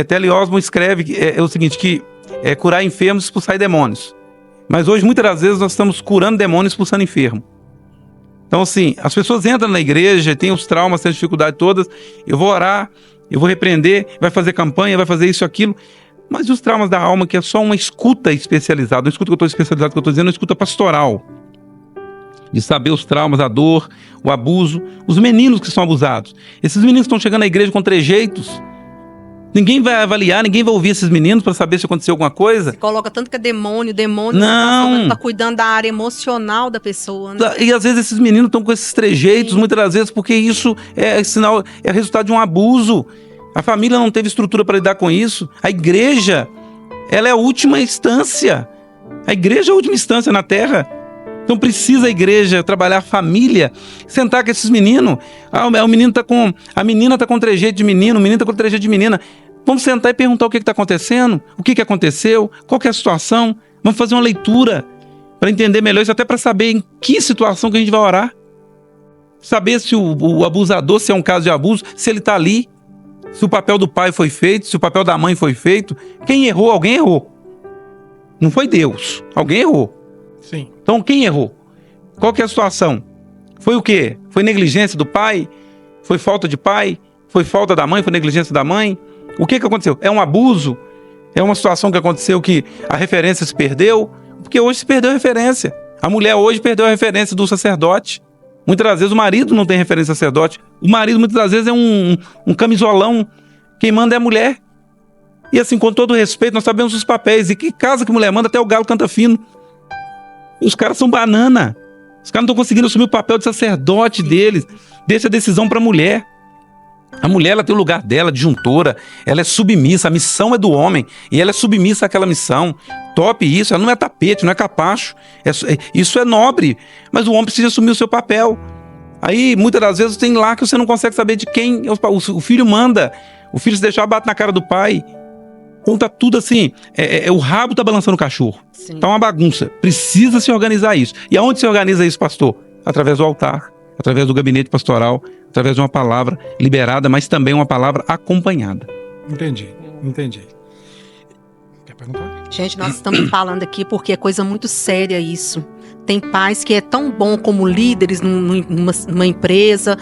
T.L. Osborne escreve o seguinte, que é curar enfermos e expulsar demônios. Mas hoje, muitas das vezes, nós estamos curando demônios e expulsando enfermo. Então, assim, as pessoas entram na igreja, têm os traumas, têm as dificuldades todas, eu vou orar, eu vou repreender, vai fazer campanha, vai fazer isso e aquilo, mas e os traumas da alma, que é só uma escuta especializada, uma escuta que eu estou especializado, que eu estou dizendo, uma escuta pastoral, de saber os traumas, a dor, o abuso, os meninos que são abusados. Esses meninos estão chegando na igreja com trejeitos, ninguém vai avaliar, ninguém vai ouvir esses meninos para saber se aconteceu alguma coisa. Você coloca tanto que é demônio não tá cuidando da área emocional da pessoa, né? E às vezes esses meninos estão com esses trejeitos, muitas das vezes, porque isso é sinal, é resultado de um abuso. A família não teve estrutura para lidar com isso. A igreja, ela é a última instância. A igreja é a última instância na terra. Então precisa a igreja trabalhar a família, sentar com esses meninos. O menino tá com, a menina está com trejeito de menino, o menino está com trejeito de menina. Vamos sentar e perguntar o que está acontecendo, o que aconteceu, qual que é a situação. Vamos fazer uma leitura para entender melhor isso, até para saber em que situação que a gente vai orar. Saber se o abusador, se é um caso de abuso, se ele está ali, se o papel do pai foi feito, se o papel da mãe foi feito. Quem errou? Alguém errou. Não foi Deus. Alguém errou. Sim. Então quem errou? Qual que é a situação? Foi o quê? Foi negligência do pai? Foi falta de pai? Foi falta da mãe? Foi negligência da mãe? O que aconteceu? É um abuso? É uma situação que aconteceu que a referência se perdeu? Porque hoje se perdeu a referência. A mulher hoje perdeu a referência do sacerdote. Muitas das vezes o marido não tem referência sacerdote. O marido muitas das vezes é um camisolão. Quem manda é a mulher. E assim, com todo respeito, nós sabemos os papéis. E que casa que mulher manda, até o galo canta fino. E os caras são banana. Os caras não estão conseguindo assumir o papel de sacerdote deles. Deixa a decisão para a mulher. A mulher, ela tem o lugar dela, disjuntora. Ela é submissa, a missão é do homem. E ela é submissa àquela missão. Top isso, ela não é tapete, não é capacho. Isso é nobre. Mas o homem precisa assumir o seu papel. Aí, muitas das vezes, tem lá que você não consegue saber de quem o filho manda. O filho se deixar bate na cara do pai. Então tá tudo assim, o rabo tá balançando o cachorro. Sim. Tá uma bagunça. Precisa se organizar isso. E aonde se organiza isso, pastor? Através do altar, através do gabinete pastoral, através de uma palavra liberada, mas também uma palavra acompanhada. Entendi. Quer perguntar? Gente, nós estamos falando aqui porque é coisa muito séria isso. Tem pais que é tão bom como líderes numa empresa,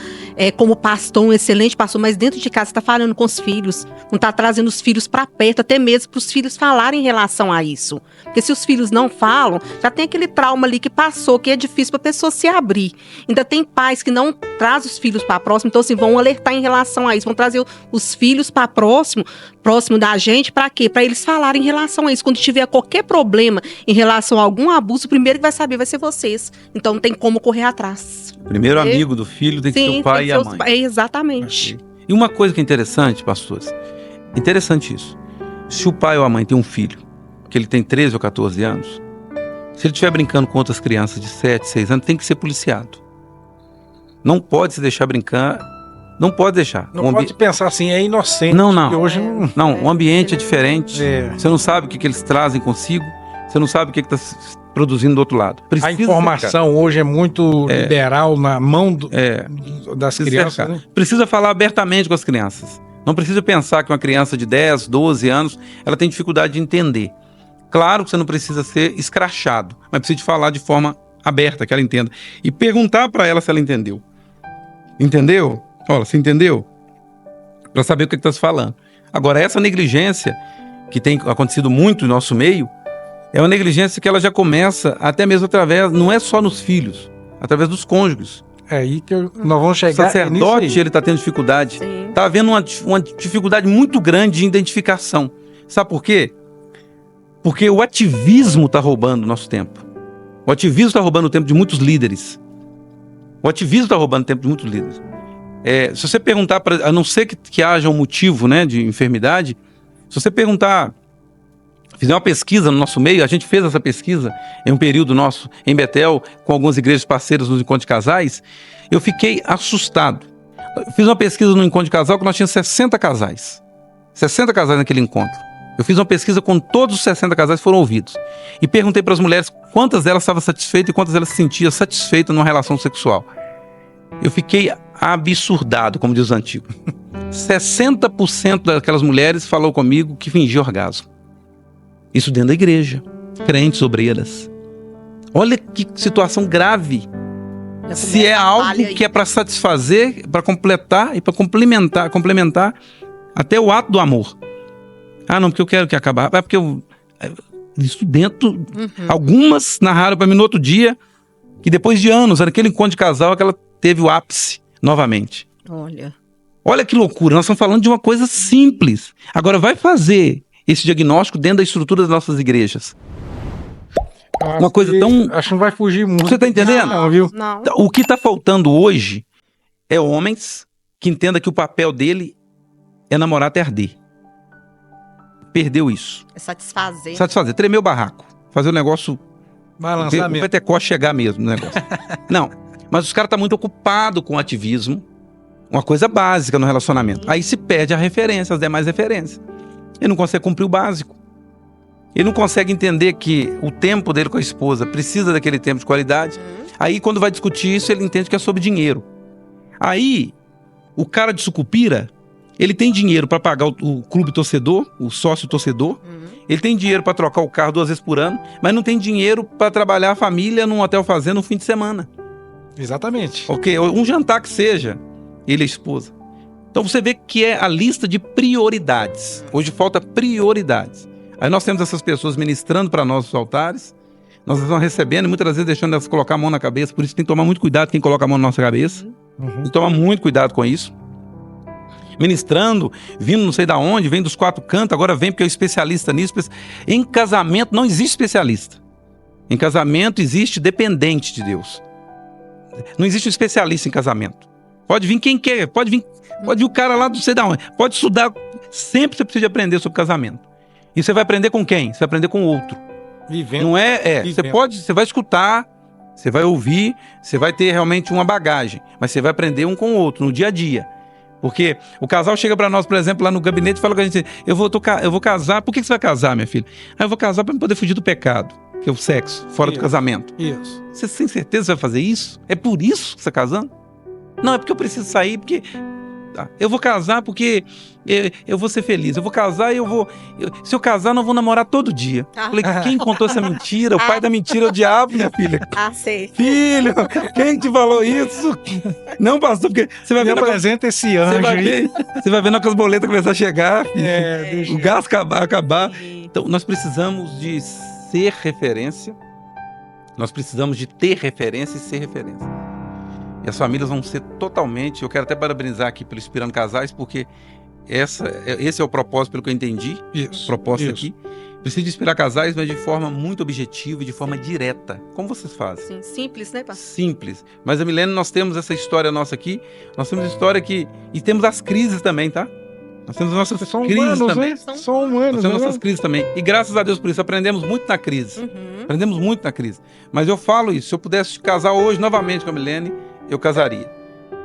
como pastor, um excelente pastor, mas dentro de casa está falando com os filhos, não está trazendo os filhos para perto, até mesmo para os filhos falarem em relação a isso. Porque se os filhos não falam, já tem aquele trauma ali que passou, que é difícil para a pessoa se abrir. Ainda tem pais que não trazem os filhos para próximo, então assim, vão alertar em relação a isso, vão trazer os filhos para próximo da gente, para quê? Para eles falarem em relação a isso. Quando tiver qualquer problema em relação a algum abuso, o primeiro que vai saber vai ser vocês. Então não tem como correr atrás. Primeiro amigo do filho tem que ser o pai e a mãe. Exatamente. E uma coisa que é interessante, pastores, interessante isso. Se o pai ou a mãe tem um filho, que ele tem 13 ou 14 anos, se ele estiver brincando com outras crianças de 7, 6 anos, tem que ser policiado. Não pode se deixar brincar. Não pode deixar. Não pode pensar assim, é inocente. Não. Hoje não, o ambiente é diferente. Você não sabe o que eles trazem consigo. Você não sabe o que está produzindo do outro lado. A informação hoje é muito liberal na mão das crianças. Né? Precisa falar abertamente com as crianças. Não precisa pensar que uma criança de 10, 12 anos, ela tem dificuldade de entender. Claro que você não precisa ser escrachado, mas precisa de falar de forma aberta, que ela entenda. E perguntar para ela se ela entendeu. Entendeu? Olha, você entendeu? Para saber o que está se falando. Agora, essa negligência, que tem acontecido muito no nosso meio, é uma negligência que ela já começa até mesmo através, não é só nos filhos, através dos cônjuges. É aí que nós vamos O chegar. sacerdote, ele está tendo dificuldade. Sim. Está havendo uma dificuldade muito grande de identificação. Sabe por quê? Porque o ativismo está roubando o nosso tempo. O ativismo está roubando o tempo de muitos líderes. O ativismo está roubando o tempo de muitos líderes. Se você perguntar, a não ser que haja um motivo, né, de enfermidade, se você perguntar, fizer uma pesquisa no nosso meio, a gente fez essa pesquisa em um período nosso em Betel, com algumas igrejas parceiras nos encontros de casais, eu fiquei assustado. Eu fiz uma pesquisa no encontro de casal que nós tínhamos 60 casais. 60 casais naquele encontro. Eu fiz uma pesquisa com todos os 60 casais que foram ouvidos. E perguntei para as mulheres quantas delas estavam satisfeitas e quantas elas se sentiam satisfeitas numa relação sexual. Eu fiquei absurdado, como diz os antigos. 60% daquelas mulheres falou comigo que fingia orgasmo. Isso dentro da igreja. Crentes, obreiras. Olha que situação grave. Se é algo que é para satisfazer, para completar e para complementar até o ato do amor. Ah, não, porque eu quero que acabe. É porque isso dentro. Algumas narraram para mim no outro dia que depois de anos, naquele encontro de casal, que ela teve o ápice novamente. Olha que loucura. Nós estamos falando de uma coisa simples. Agora, vai fazer esse diagnóstico dentro da estrutura das nossas igrejas. Uma coisa tão... Acho que não vai fugir muito. Você está entendendo? Não, viu? Não. O que está faltando hoje é homens que entendam que o papel dele é namorar até arder. Perdeu isso. É satisfazer. Satisfazer, tremer o barraco. Fazer o negócio... Balançar O mesmo. Pentecoste chegar mesmo no negócio. Não, mas os caras estão muito ocupados com o ativismo. Uma coisa básica no relacionamento. Aí se perde a referência, as demais referências. Ele não consegue cumprir o básico. Ele não consegue entender que o tempo dele com a esposa precisa daquele tempo de qualidade. Aí, quando vai discutir isso, ele entende que é sobre dinheiro. Aí, o cara de Sucupira, ele tem dinheiro para pagar o clube torcedor, o sócio torcedor. Ele tem dinheiro para trocar o carro 2 vezes por ano, mas não tem dinheiro para trabalhar a família num hotel fazenda no fim de semana. Exatamente. Ok? Um jantar que seja, ele e a esposa. Então você vê que é a lista de prioridades. Hoje falta prioridades. Aí nós temos essas pessoas ministrando para nós os altares, nós estamos recebendo e muitas vezes deixando elas colocar a mão na cabeça, por isso tem que tomar muito cuidado quem coloca a mão na nossa cabeça. Tem que tomar muito cuidado com isso. Ministrando, vindo não sei da onde, vem dos 4 cantos, agora vem porque é especialista nisso. Em casamento não existe especialista. Em casamento existe dependente de Deus. Não existe um especialista em casamento. Pode vir quem quer, pode vir o cara lá não sei da onde. Pode estudar, sempre você precisa aprender sobre casamento. E você vai aprender com quem? Você vai aprender com o outro. Vivendo. Não é, você vai escutar, você vai ouvir, você vai ter realmente uma bagagem, mas você vai aprender um com o outro no dia a dia. Porque o casal chega para nós, por exemplo, lá no gabinete e fala com a gente, eu vou casar. Por que você vai casar, minha filha? Eu vou casar para poder fugir do pecado, que é o sexo, fora do casamento. Isso. Você tem certeza que você vai fazer isso? É por isso que você está casando? Não, é porque eu preciso sair, porque... Eu vou casar porque eu vou ser feliz. Eu vou casar e se eu casar, não vou namorar todo dia. Falei, quem contou essa mentira? O pai da mentira é o diabo, minha filha. Sei. Filho, quem te falou isso? Não, pastor, porque você vai Me ver... apresenta esse anjo aí. Você vai vendo que as boletas começar a chegar, filho. O gás acabar. Então, nós precisamos de ser referência. Nós precisamos de ter referência e ser referência. E as famílias vão ser totalmente... Eu quero até parabenizar aqui pelo Inspirando Casais, porque esse é o propósito, pelo que eu entendi. Isso. O propósito aqui. Precisa de inspirar casais, mas de forma muito objetiva e de forma direta. Como vocês fazem? Sim, simples, né, pastor? Simples. Mas a Milene, nós temos essa história nossa aqui. Nós temos a história que... E temos as crises também, tá? Nós temos as nossas crises também. São humanos, Nós temos nossas crises também. E graças a Deus por isso, aprendemos muito na crise. Aprendemos muito na crise. Mas eu falo isso, se eu pudesse casar hoje novamente com a Milene, eu casaria.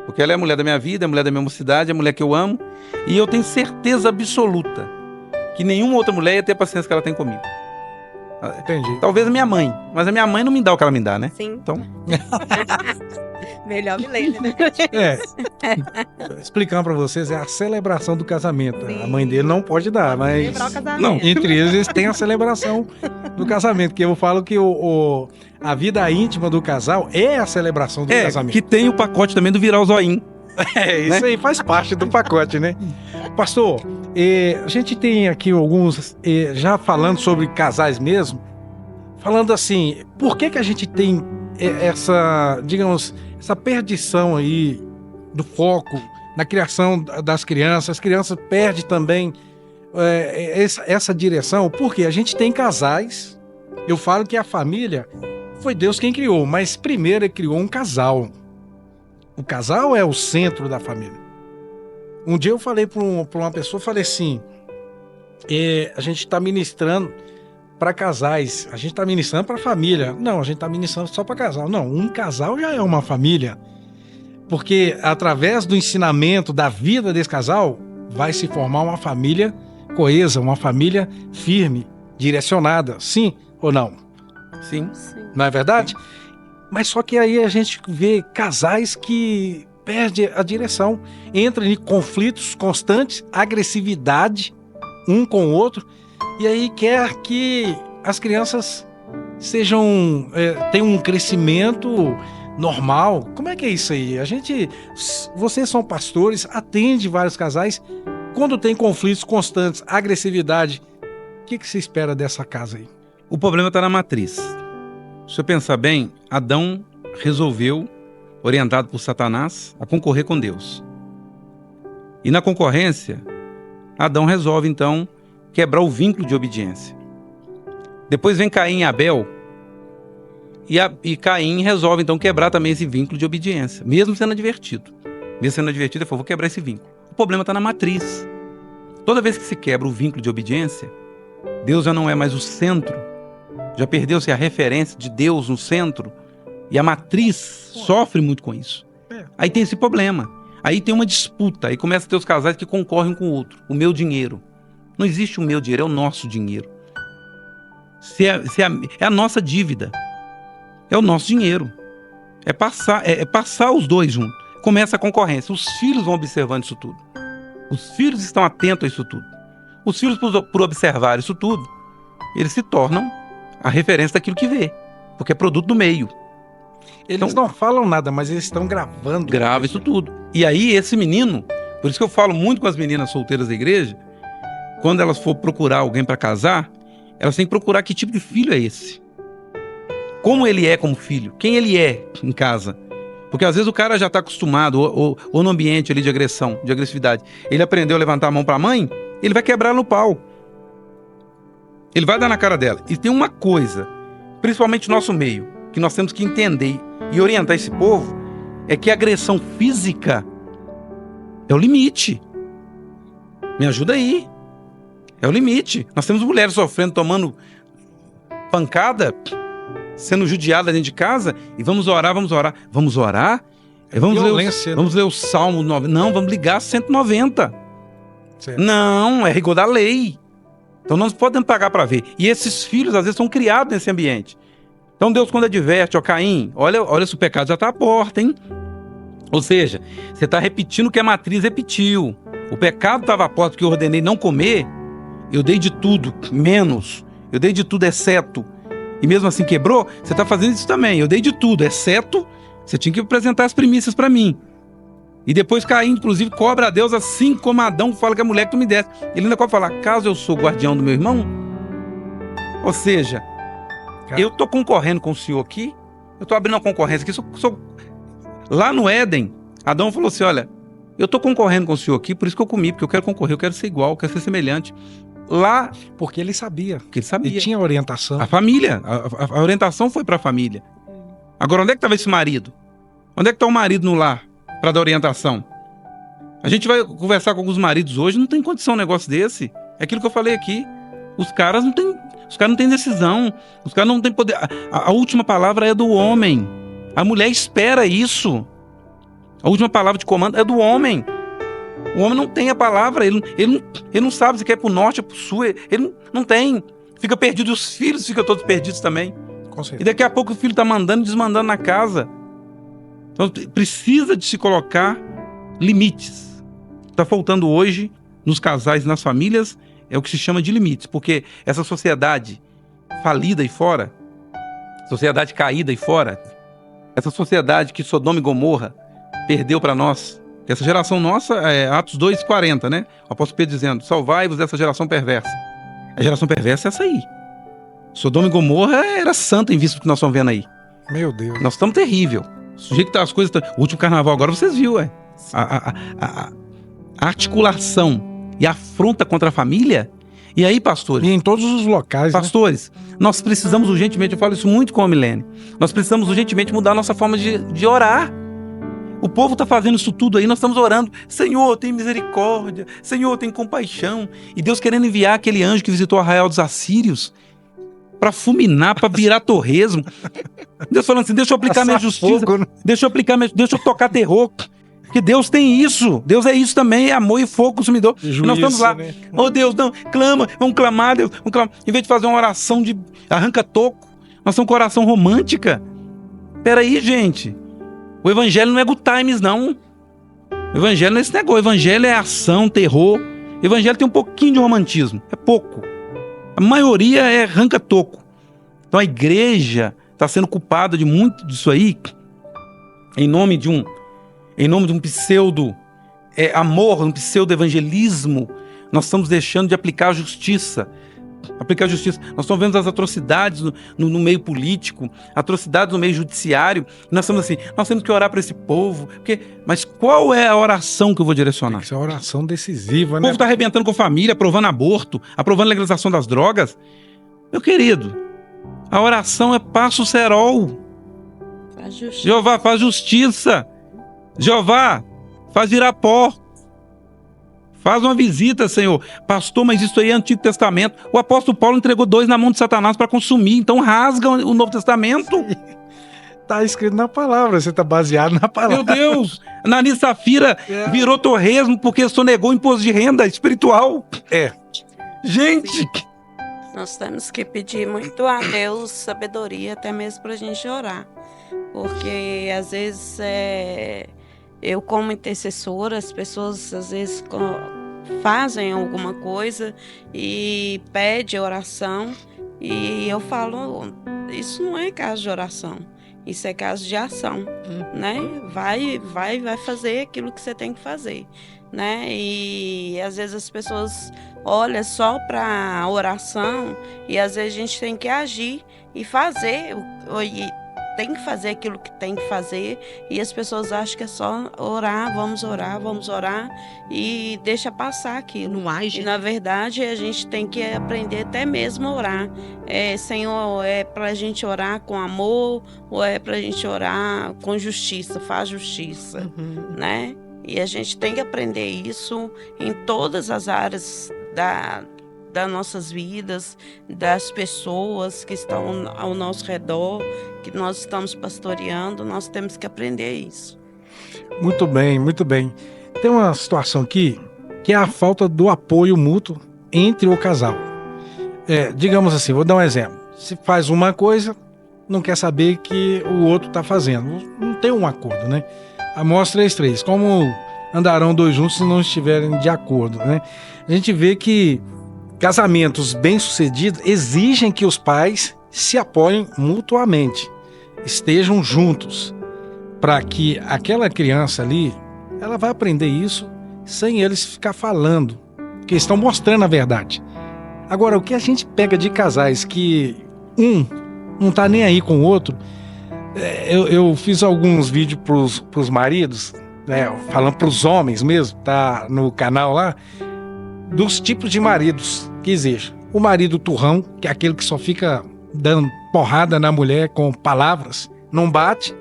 Porque ela é a mulher da minha vida, é a mulher da minha mocidade, é a mulher que eu amo. E eu tenho certeza absoluta que nenhuma outra mulher ia ter a paciência que ela tem comigo. Entendi. Talvez a minha mãe, mas a minha mãe não me dá o que ela me dá, né? Sim. Então, Melhor Milene, né? Explicando pra vocês, é a celebração do casamento. Sim. A mãe dele não pode dar, mas Celebrar o casamento. não, entre eles têm a celebração do casamento, que eu falo que a vida íntima do casal é a celebração do casamento. que tem o pacote também do virar o zoinho. Isso aí faz parte do pacote, né? Pastor, A gente tem aqui alguns, já falando sobre casais mesmo, falando assim, por que a gente tem essa, digamos, essa perdição aí do foco na criação das crianças? As crianças perdem também essa direção, porque a gente tem casais, eu falo que a família foi Deus quem criou, mas primeiro ele criou um casal. O casal é o centro da família. Um dia eu falei para uma pessoa, falei assim, a gente está ministrando para casais, a gente está ministrando para família. Não, a gente está ministrando só para casal. Não, um casal já é uma família. Porque através do ensinamento da vida desse casal, vai se formar uma família coesa, uma família firme, direcionada. Sim ou não? Sim. Não é verdade? Mas só que aí a gente vê casais que perdem a direção, entram em conflitos constantes, agressividade um com o outro, e aí quer que as crianças tenham um crescimento normal. Como é que é isso aí? Vocês são pastores, atende vários casais, quando tem conflitos constantes, agressividade, o que você espera dessa casa aí? O problema está na matriz. Se eu pensar bem, Adão resolveu, orientado por Satanás, a concorrer com Deus. E na concorrência, Adão resolve então quebrar o vínculo de obediência. Depois vem Caim e Abel, e Caim resolve então quebrar também esse vínculo de obediência, mesmo sendo advertido. Mesmo sendo advertido, ele falou, vou quebrar esse vínculo. O problema está na matriz. Toda vez que se quebra o vínculo de obediência, Deus já não é mais o centro, já perdeu-se a referência de Deus no centro, e a matriz sofre muito com isso. Aí tem esse problema. Aí tem uma disputa, aí começa a ter os casais que concorrem com o outro. O meu dinheiro. Não existe o meu dinheiro, é o nosso dinheiro. É a nossa dívida. É o nosso dinheiro. É passar os dois juntos. Começa a concorrência. Os filhos vão observando isso tudo. Os filhos estão atentos a isso tudo. Os filhos, por observar isso tudo, eles se tornam a referência daquilo que vê. Porque é produto do meio. Eles não falam nada, mas eles estão gravando. Grava isso tudo. E aí esse menino, por isso que eu falo muito com as meninas solteiras da igreja, quando elas for procurar alguém para casar, elas têm que procurar que tipo de filho é esse. Como ele é como filho, quem ele é em casa. Porque às vezes o cara já está acostumado, ou no ambiente ali de agressão, de agressividade, ele aprendeu a levantar a mão para a mãe, ele vai quebrar no pau. Ele vai dar na cara dela. E tem uma coisa, principalmente no nosso meio, que nós temos que entender e orientar esse povo, é que a agressão física é o limite. Me ajuda aí. É o limite. Nós temos mulheres sofrendo, tomando pancada, sendo judiada dentro de casa, e vamos orar. Vamos orar? Vamos ler o Salmo 9. Não, vamos ligar 190. Certo. Não, é rigor da lei. Então nós podemos pagar para ver. E esses filhos, às vezes, são criados nesse ambiente. Então Deus, quando adverte, Caim, olha se o pecado já está à porta, hein? Ou seja, você está repetindo o que a matriz repetiu. O pecado estava à porta porque eu ordenei não comer, eu dei de tudo, menos. Eu dei de tudo, exceto. E mesmo assim quebrou, você está fazendo isso também. Eu dei de tudo, exceto, você tinha que apresentar as primícias para mim. E depois Caim, inclusive, cobra a Deus assim como Adão fala que a mulher que tu me desse. Ele ainda pode falar, caso eu sou guardião do meu irmão? Ou seja, eu estou concorrendo com o senhor aqui, eu estou abrindo uma concorrência aqui. Lá no Éden, Adão falou assim, olha, eu estou concorrendo com o senhor aqui, por isso que eu comi, porque eu quero concorrer, eu quero ser igual, eu quero ser semelhante. Lá, porque ele sabia. Porque ele sabia. Ele tinha orientação. A família, a orientação foi para a família. Agora, onde é que estava esse marido? Onde é que está o marido no lar para dar orientação? A gente vai conversar com alguns maridos hoje, não tem condição um negócio desse. É aquilo que eu falei aqui. Os caras não têm decisão. Os caras não têm poder. A última palavra é do homem. A mulher espera isso. A última palavra de comando é do homem. O homem não tem a palavra. Ele não sabe se quer pro norte ou pro sul. Ele não tem. Fica perdido. E os filhos ficam todos perdidos também. Com certeza. E daqui a pouco o filho tá mandando e desmandando na casa. Então precisa de se colocar limites. Está faltando hoje nos casais, nas famílias, é o que se chama de limites. Porque essa sociedade falida aí fora, sociedade caída aí fora, essa sociedade que Sodoma e Gomorra perdeu para nós, Essa geração nossa, Atos 2:40, né? O apóstolo Pedro dizendo, salvai-vos dessa geração perversa. A geração perversa é essa aí. Sodoma e Gomorra era santa em vista do que nós estamos vendo aí. Meu Deus. Nós estamos terrível. O sujeito que tá as coisas... O último carnaval agora vocês viram, a articulação e a afronta contra a família. E aí, pastores? E em todos os locais, Pastores, nós precisamos urgentemente, eu falo isso muito com a Milene, nós precisamos urgentemente mudar a nossa forma de orar. O povo está fazendo isso tudo aí, nós estamos orando, Senhor, tem misericórdia, Senhor, tem compaixão. E Deus querendo enviar aquele anjo que visitou o arraial dos assírios para fulminar, para virar torresmo. Deus falando assim, deixa eu aplicar minha justiça, fogo, né? deixa eu tocar terror. Porque Deus tem isso, Deus é isso também, é amor e fogo consumidor. E nós estamos lá, né? Oh Deus, não, clama, vamos clamar, Deus, vamos clamar. Em vez de fazer uma oração de arranca-toco, nós estamos com oração romântica. Peraí, gente, o evangelho não é good times, não. O evangelho não é esse negócio, o evangelho é ação, terror. O evangelho tem um pouquinho de romantismo, é pouco. A maioria é arranca-toco. Então a igreja está sendo culpada de muito disso aí, em nome de um pseudo amor, um pseudo evangelismo. Nós estamos deixando de aplicar a justiça. Nós estamos vendo as atrocidades no meio político, atrocidades no meio judiciário. Nós estamos assim, nós temos que orar para esse povo. Mas qual é a oração que eu vou direcionar? Isso é uma oração decisiva, O né? povo está arrebentando com a família, aprovando aborto, aprovando a legalização das drogas. Meu querido, a oração é passo serol. Faz justiça. Jeová, faz justiça. Jeová, faz virar pó. Faz uma visita, Senhor. Pastor, mas isso aí é Antigo Testamento. O apóstolo Paulo entregou 2 na mão de Satanás para consumir. Então rasga o Novo Testamento. Tá escrito na palavra, você tá baseado na palavra. Meu Deus. Ananias e Safira virou torresmo porque sonegou o imposto de renda espiritual. Gente. Nós temos que pedir muito a Deus sabedoria, até mesmo para a gente orar. Porque às vezes eu como intercessora, as pessoas às vezes fazem alguma coisa e pedem oração e eu falo, isso não é caso de oração, isso é caso de ação, né? Vai fazer aquilo que você tem que fazer, né? E às vezes as pessoas olham só para a oração e às vezes a gente tem que agir e fazer tem que fazer aquilo que tem que fazer e as pessoas acham que é só orar e deixa passar aquilo. Não age. E na verdade a gente tem que aprender até mesmo a orar. Senhor, é pra gente orar com amor ou é pra gente orar com justiça, faz justiça, né? E a gente tem que aprender isso em todas as áreas das nossas vidas, das pessoas que estão ao nosso redor, que nós estamos pastoreando, nós temos que aprender isso. Muito bem, muito bem. Tem uma situação aqui que é a falta do apoio mútuo entre o casal. Digamos assim, vou dar um exemplo. Se faz uma coisa, não quer saber que o outro está fazendo. Não tem um acordo, né? Amós 3:3. Como andarão dois juntos se não estiverem de acordo, né? A gente vê que casamentos bem-sucedidos exigem que os pais se apoiem mutuamente, estejam juntos, para que aquela criança ali, ela vai aprender isso sem eles ficar falando, porque estão mostrando a verdade. Agora, o que a gente pega de casais que um não tá nem aí com o outro, eu fiz alguns vídeos pros maridos, né, falando pros homens mesmo, tá no canal lá, dos tipos de maridos que existem. O marido turrão, que é aquele que só fica dando porrada na mulher com palavras, não bate,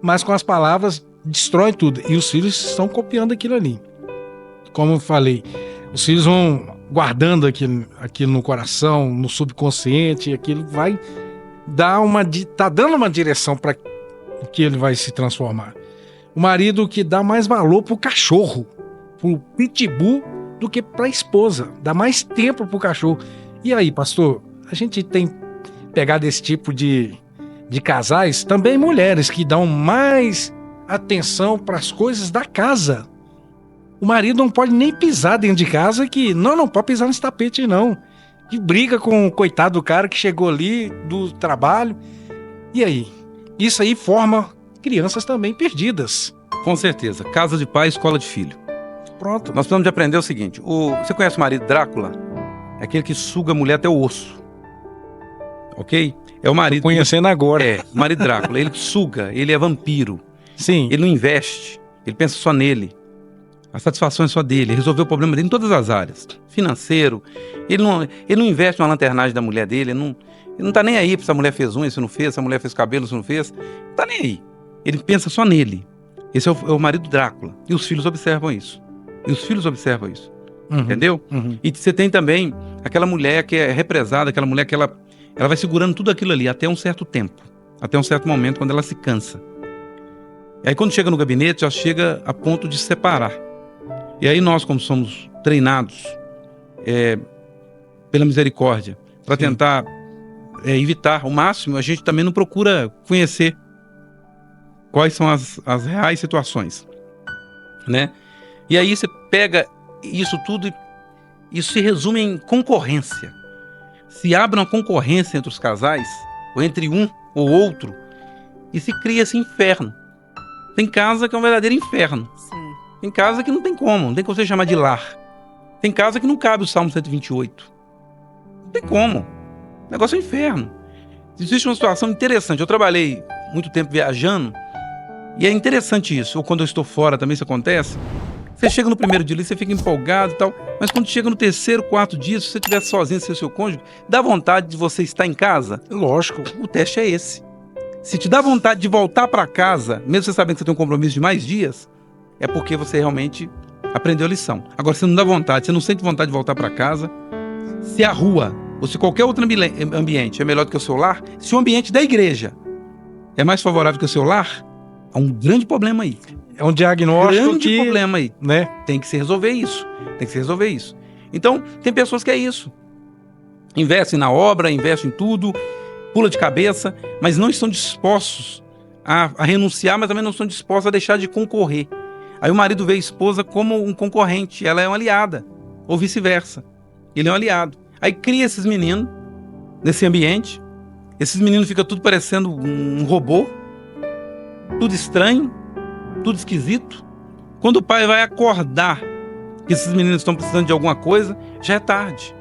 mas com as palavras destrói tudo. E os filhos estão copiando aquilo ali. Como eu falei, os filhos vão guardando aquilo no coração, no subconsciente, e aquilo vai tá dando uma direção para que ele vai se transformar. O marido que dá mais valor pro cachorro, pro pitbull, do que para a esposa, dá mais tempo para o cachorro. E aí, pastor, a gente tem pegado esse tipo de casais, também mulheres que dão mais atenção para as coisas da casa. O marido não pode nem pisar dentro de casa, que não pode pisar nesse tapete não. Que briga com o coitado do cara que chegou ali do trabalho. E aí? Isso aí forma crianças também perdidas. Com certeza. Casa de pai, escola de filho. Pronto. Nós precisamos de aprender o seguinte. Você conhece o marido Drácula? É aquele que suga a mulher até o osso. Ok? É o marido... Conhecendo agora. É, o marido Drácula. Ele suga, ele é vampiro. Sim. Ele não investe. Ele pensa só nele. A satisfação é só dele. Ele resolveu o problema dele em todas as áreas. Financeiro. Ele não investe na lanternagem da mulher dele. Ele não tá nem aí se a mulher fez unha, se não fez, se a mulher fez cabelo, se não fez. Não tá nem aí. Ele pensa só nele. Esse é o marido Drácula. E os filhos observam isso. Uhum. Entendeu? Uhum. E você tem também aquela mulher que é represada, aquela mulher que ela vai segurando tudo aquilo ali até um certo tempo. Até um certo momento, quando ela se cansa. E aí quando chega no gabinete, já chega a ponto de separar. E aí nós, como somos treinados pela misericórdia, para tentar evitar ao máximo, a gente também não procura conhecer quais são as reais situações, né? E aí você pega isso tudo e isso se resume em concorrência. Se abre uma concorrência entre os casais, ou entre um ou outro, e se cria esse inferno. Tem casa que é um verdadeiro inferno. Sim. Tem casa que não tem como você chamar de lar. Tem casa que não cabe o Salmo 128. Não tem como. O negócio é um inferno. Existe uma situação interessante. Eu trabalhei muito tempo viajando, e é interessante isso. Ou quando eu estou fora também isso acontece. Você chega no primeiro dia ali, você fica empolgado e tal, mas quando chega no terceiro, quarto dia, se você estiver sozinho, sem o seu cônjuge, dá vontade de você estar em casa? Lógico. O teste é esse. Se te dá vontade de voltar para casa, mesmo você sabendo que você tem um compromisso de mais dias, é porque você realmente aprendeu a lição. Agora, se não dá vontade, você não sente vontade de voltar para casa, se a rua ou se qualquer outro ambiente é melhor do que o seu lar, se o ambiente da igreja é mais favorável que o seu lar, há um grande problema aí. É um diagnóstico Grande problema aí. né? Tem que se resolver isso. Então, tem pessoas que é isso. Investem na obra, investem em tudo, pula de cabeça, mas não estão dispostos a renunciar, mas também não estão dispostos a deixar de concorrer. Aí o marido vê a esposa como um concorrente, ela é uma aliada, ou vice-versa. Ele é um aliado. Aí cria esses meninos nesse ambiente, esses meninos ficam tudo parecendo um robô, tudo estranho, tudo esquisito. Quando o pai vai acordar que esses meninos estão precisando de alguma coisa, já é tarde.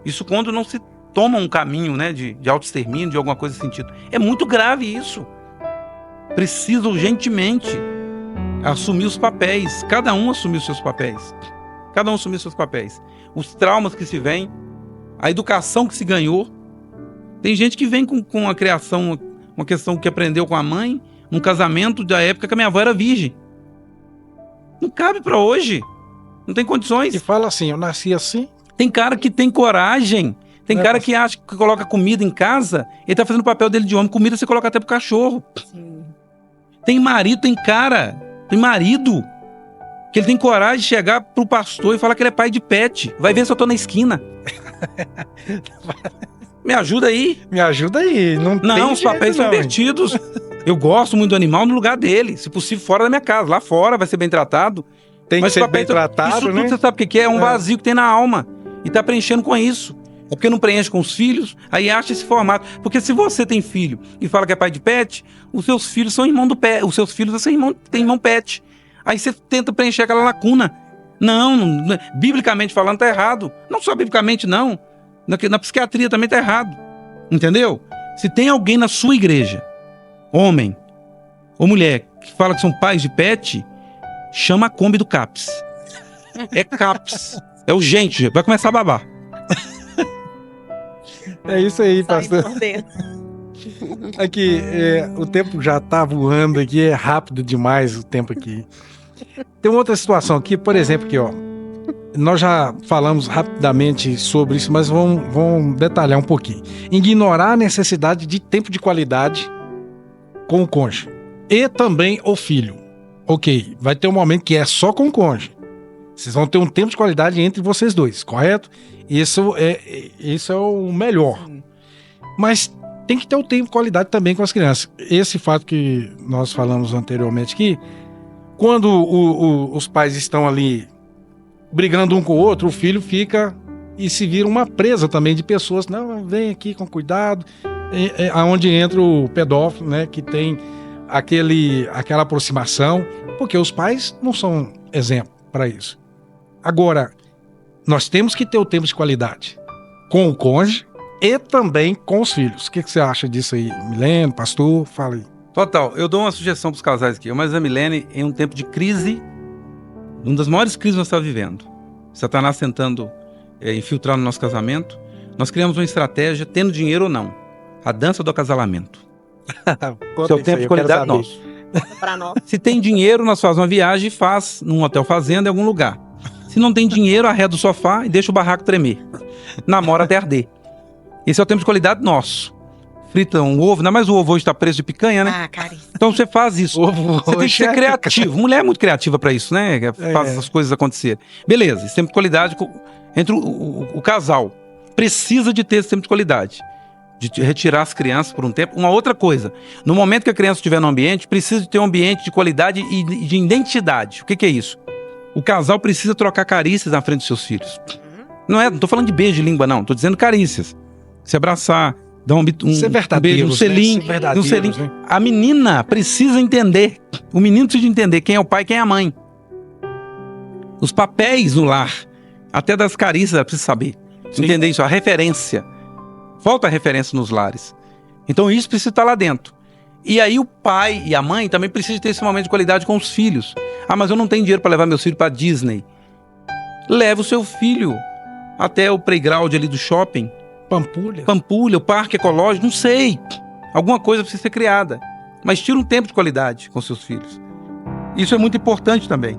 Isso quando não se toma um caminho, né, de autoextermínio, de alguma coisa nesse sentido. É muito grave isso. Precisa urgentemente assumir os papéis. Cada um assumir os seus papéis. Os traumas que se vêm, a educação que se ganhou. Tem gente que vem com a criação, uma questão que aprendeu com a mãe, num casamento da época que a minha avó era virgem. Não cabe para hoje. Não tem condições. E fala assim, eu nasci assim. Tem cara que tem coragem. Tem cara que acha que coloca comida em casa, ele tá fazendo o papel dele de homem. Comida você coloca até pro cachorro. Sim. Tem marido que ele tem coragem de chegar pro pastor e falar que ele é pai de pet. Vai ver se eu tô na esquina. Me ajuda aí. Me ajuda aí. Não, os papéis são invertidos. Eu gosto muito do animal no lugar dele. Se possível, fora da minha casa. Lá fora vai ser bem tratado. Tem que ser bem tratado, isso né? tudo você sabe o que é? É um vazio que tem na alma. E tá preenchendo com isso. É porque não preenche com os filhos, aí acha esse formato. Porque se você tem filho e fala que é pai de pet, os seus filhos são irmão do pet. Os seus filhos têm irmão pet. Aí você tenta preencher aquela lacuna. Não, biblicamente falando, tá errado. Não só biblicamente, não. Na psiquiatria também tá errado. Entendeu? Se tem alguém na sua igreja, homem ou mulher, que fala que são pais de pet, chama a Kombi do CAPS. É CAPS. É urgente, vai começar a babar. É isso aí, pastor. Sai por dentro. Aqui, o tempo já tá voando aqui, é rápido demais o tempo aqui. Tem uma outra situação aqui, por exemplo, aqui, ó. Nós já falamos rapidamente sobre isso, mas vamos detalhar um pouquinho. Ignorar a necessidade de tempo de qualidade com o cônjuge. E também o filho. Ok, vai ter um momento que é só com o cônjuge. Vocês vão ter um tempo de qualidade entre vocês dois, correto? Isso é o melhor. Mas tem que ter o tempo de qualidade também com as crianças. Esse fato que nós falamos anteriormente aqui, quando os pais estão ali brigando um com o outro, o filho fica e se vira uma presa também de pessoas. Não, vem aqui com cuidado. Aonde entra o pedófilo, né, que tem aquela aproximação porque os pais não são exemplo para isso. Agora, nós temos que ter o tempo de qualidade com o cônjuge e também com os filhos. O que você acha disso aí, Milene, pastor? Fala aí. Total, eu dou uma sugestão para os casais aqui. Mas a Milene, em um tempo de crise, uma das maiores crises que nós estamos vivendo, Satanás tentando infiltrar no nosso casamento, nós criamos uma estratégia, tendo dinheiro ou não, a dança do acasalamento. Seu tempo de qualidade nosso. Para nós. Se tem dinheiro, nós fazemos uma viagem e faz num hotel fazenda em algum lugar. Se não tem dinheiro, arreda o sofá e deixa o barraco tremer. Namora até arder. Esse é o tempo de qualidade nosso. Frita um ovo, ainda mais o ovo hoje está preço de picanha, né? Ah, caríssimo. Então você faz isso. Ovo Você tem que ser criativo. Mulher é muito criativa para isso, né? Faz essas coisas acontecerem. Beleza, esse tempo de qualidade entre o casal. Precisa de ter esse tempo de qualidade. De retirar as crianças por um tempo. Uma outra coisa, no momento que a criança estiver no ambiente, precisa de ter um ambiente de qualidade e de identidade. O que é isso? O casal precisa trocar carícias na frente dos seus filhos. Não tô falando de beijo de língua, não. Tô dizendo carícias. Se abraçar, dar um beijo, um selinho. Né? Né? A menina precisa entender. O menino precisa entender quem é o pai e quem é a mãe. Os papéis no lar, até das carícias, ela precisa saber. Sim. Entender isso, a referência. Falta referência nos lares. Então isso precisa estar lá dentro. E aí o pai e a mãe também precisam ter esse momento de qualidade com os filhos. Ah, mas eu não tenho dinheiro para levar meus filhos para Disney. Leva o seu filho até o playground ali do shopping. Pampulha, o parque ecológico, não sei. Alguma coisa precisa ser criada. Mas tira um tempo de qualidade com seus filhos. Isso é muito importante também.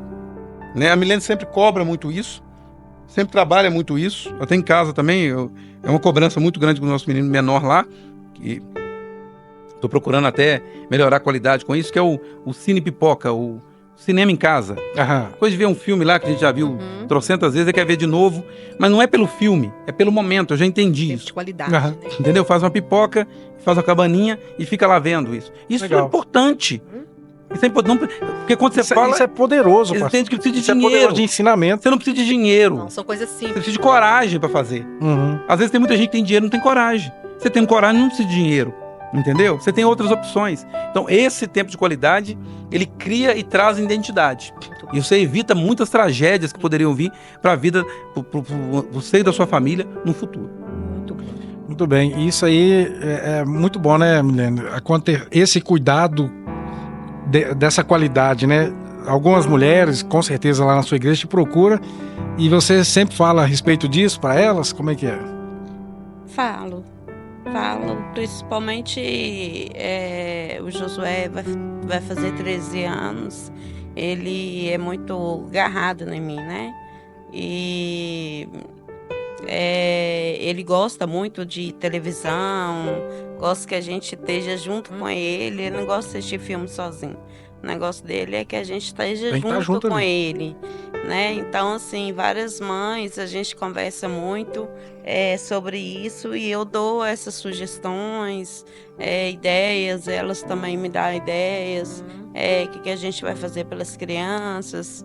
Né? A Milene sempre cobra muito isso. Sempre trabalha muito isso. Até em casa também. É uma cobrança muito grande com o nosso menino menor lá. Estou procurando até melhorar a qualidade com isso, que é o Cine Pipoca, o cinema em casa. Depois de ver um filme lá que a gente já viu trocentas vezes, quer ver de novo. Mas não é pelo filme, é pelo momento. Eu já entendi Tempo isso. de qualidade. Né? Entendeu? Faz uma pipoca, faz uma cabaninha e fica lá vendo isso. Isso Legal. é importante. Isso é importante. Porque quando você fala... Isso é poderoso, você pastor. entende que precisa de Isso é dinheiro. poderoso de ensinamento. Você não precisa de dinheiro. Não, são coisas Você simples. precisa de coragem para fazer. Às vezes tem muita gente que tem dinheiro e não tem coragem. Você tem coragem, não precisa de dinheiro. Entendeu? Você tem outras opções. Então, esse tempo de qualidade, ele cria e traz identidade. E você evita muitas tragédias que poderiam vir para a vida, para você e da sua família no futuro. Muito bom. Muito bem. Isso aí é muito bom, né, Milene? Esse cuidado dessa qualidade, né? Algumas mulheres, com certeza, lá na sua igreja te procuram e você sempre fala a respeito disso para elas? Como é que é? Falo, principalmente o Josué vai fazer 13 anos, ele é muito agarrado em mim, né? E ele gosta muito de televisão, gosta que a gente esteja junto com ele não gosta de assistir filme sozinho. O negócio dele é que a gente esteja junto com ele, né? Então, assim, várias mães, a gente conversa muito sobre isso e eu dou essas sugestões, ideias, elas também me dão ideias, que a gente vai fazer pelas crianças,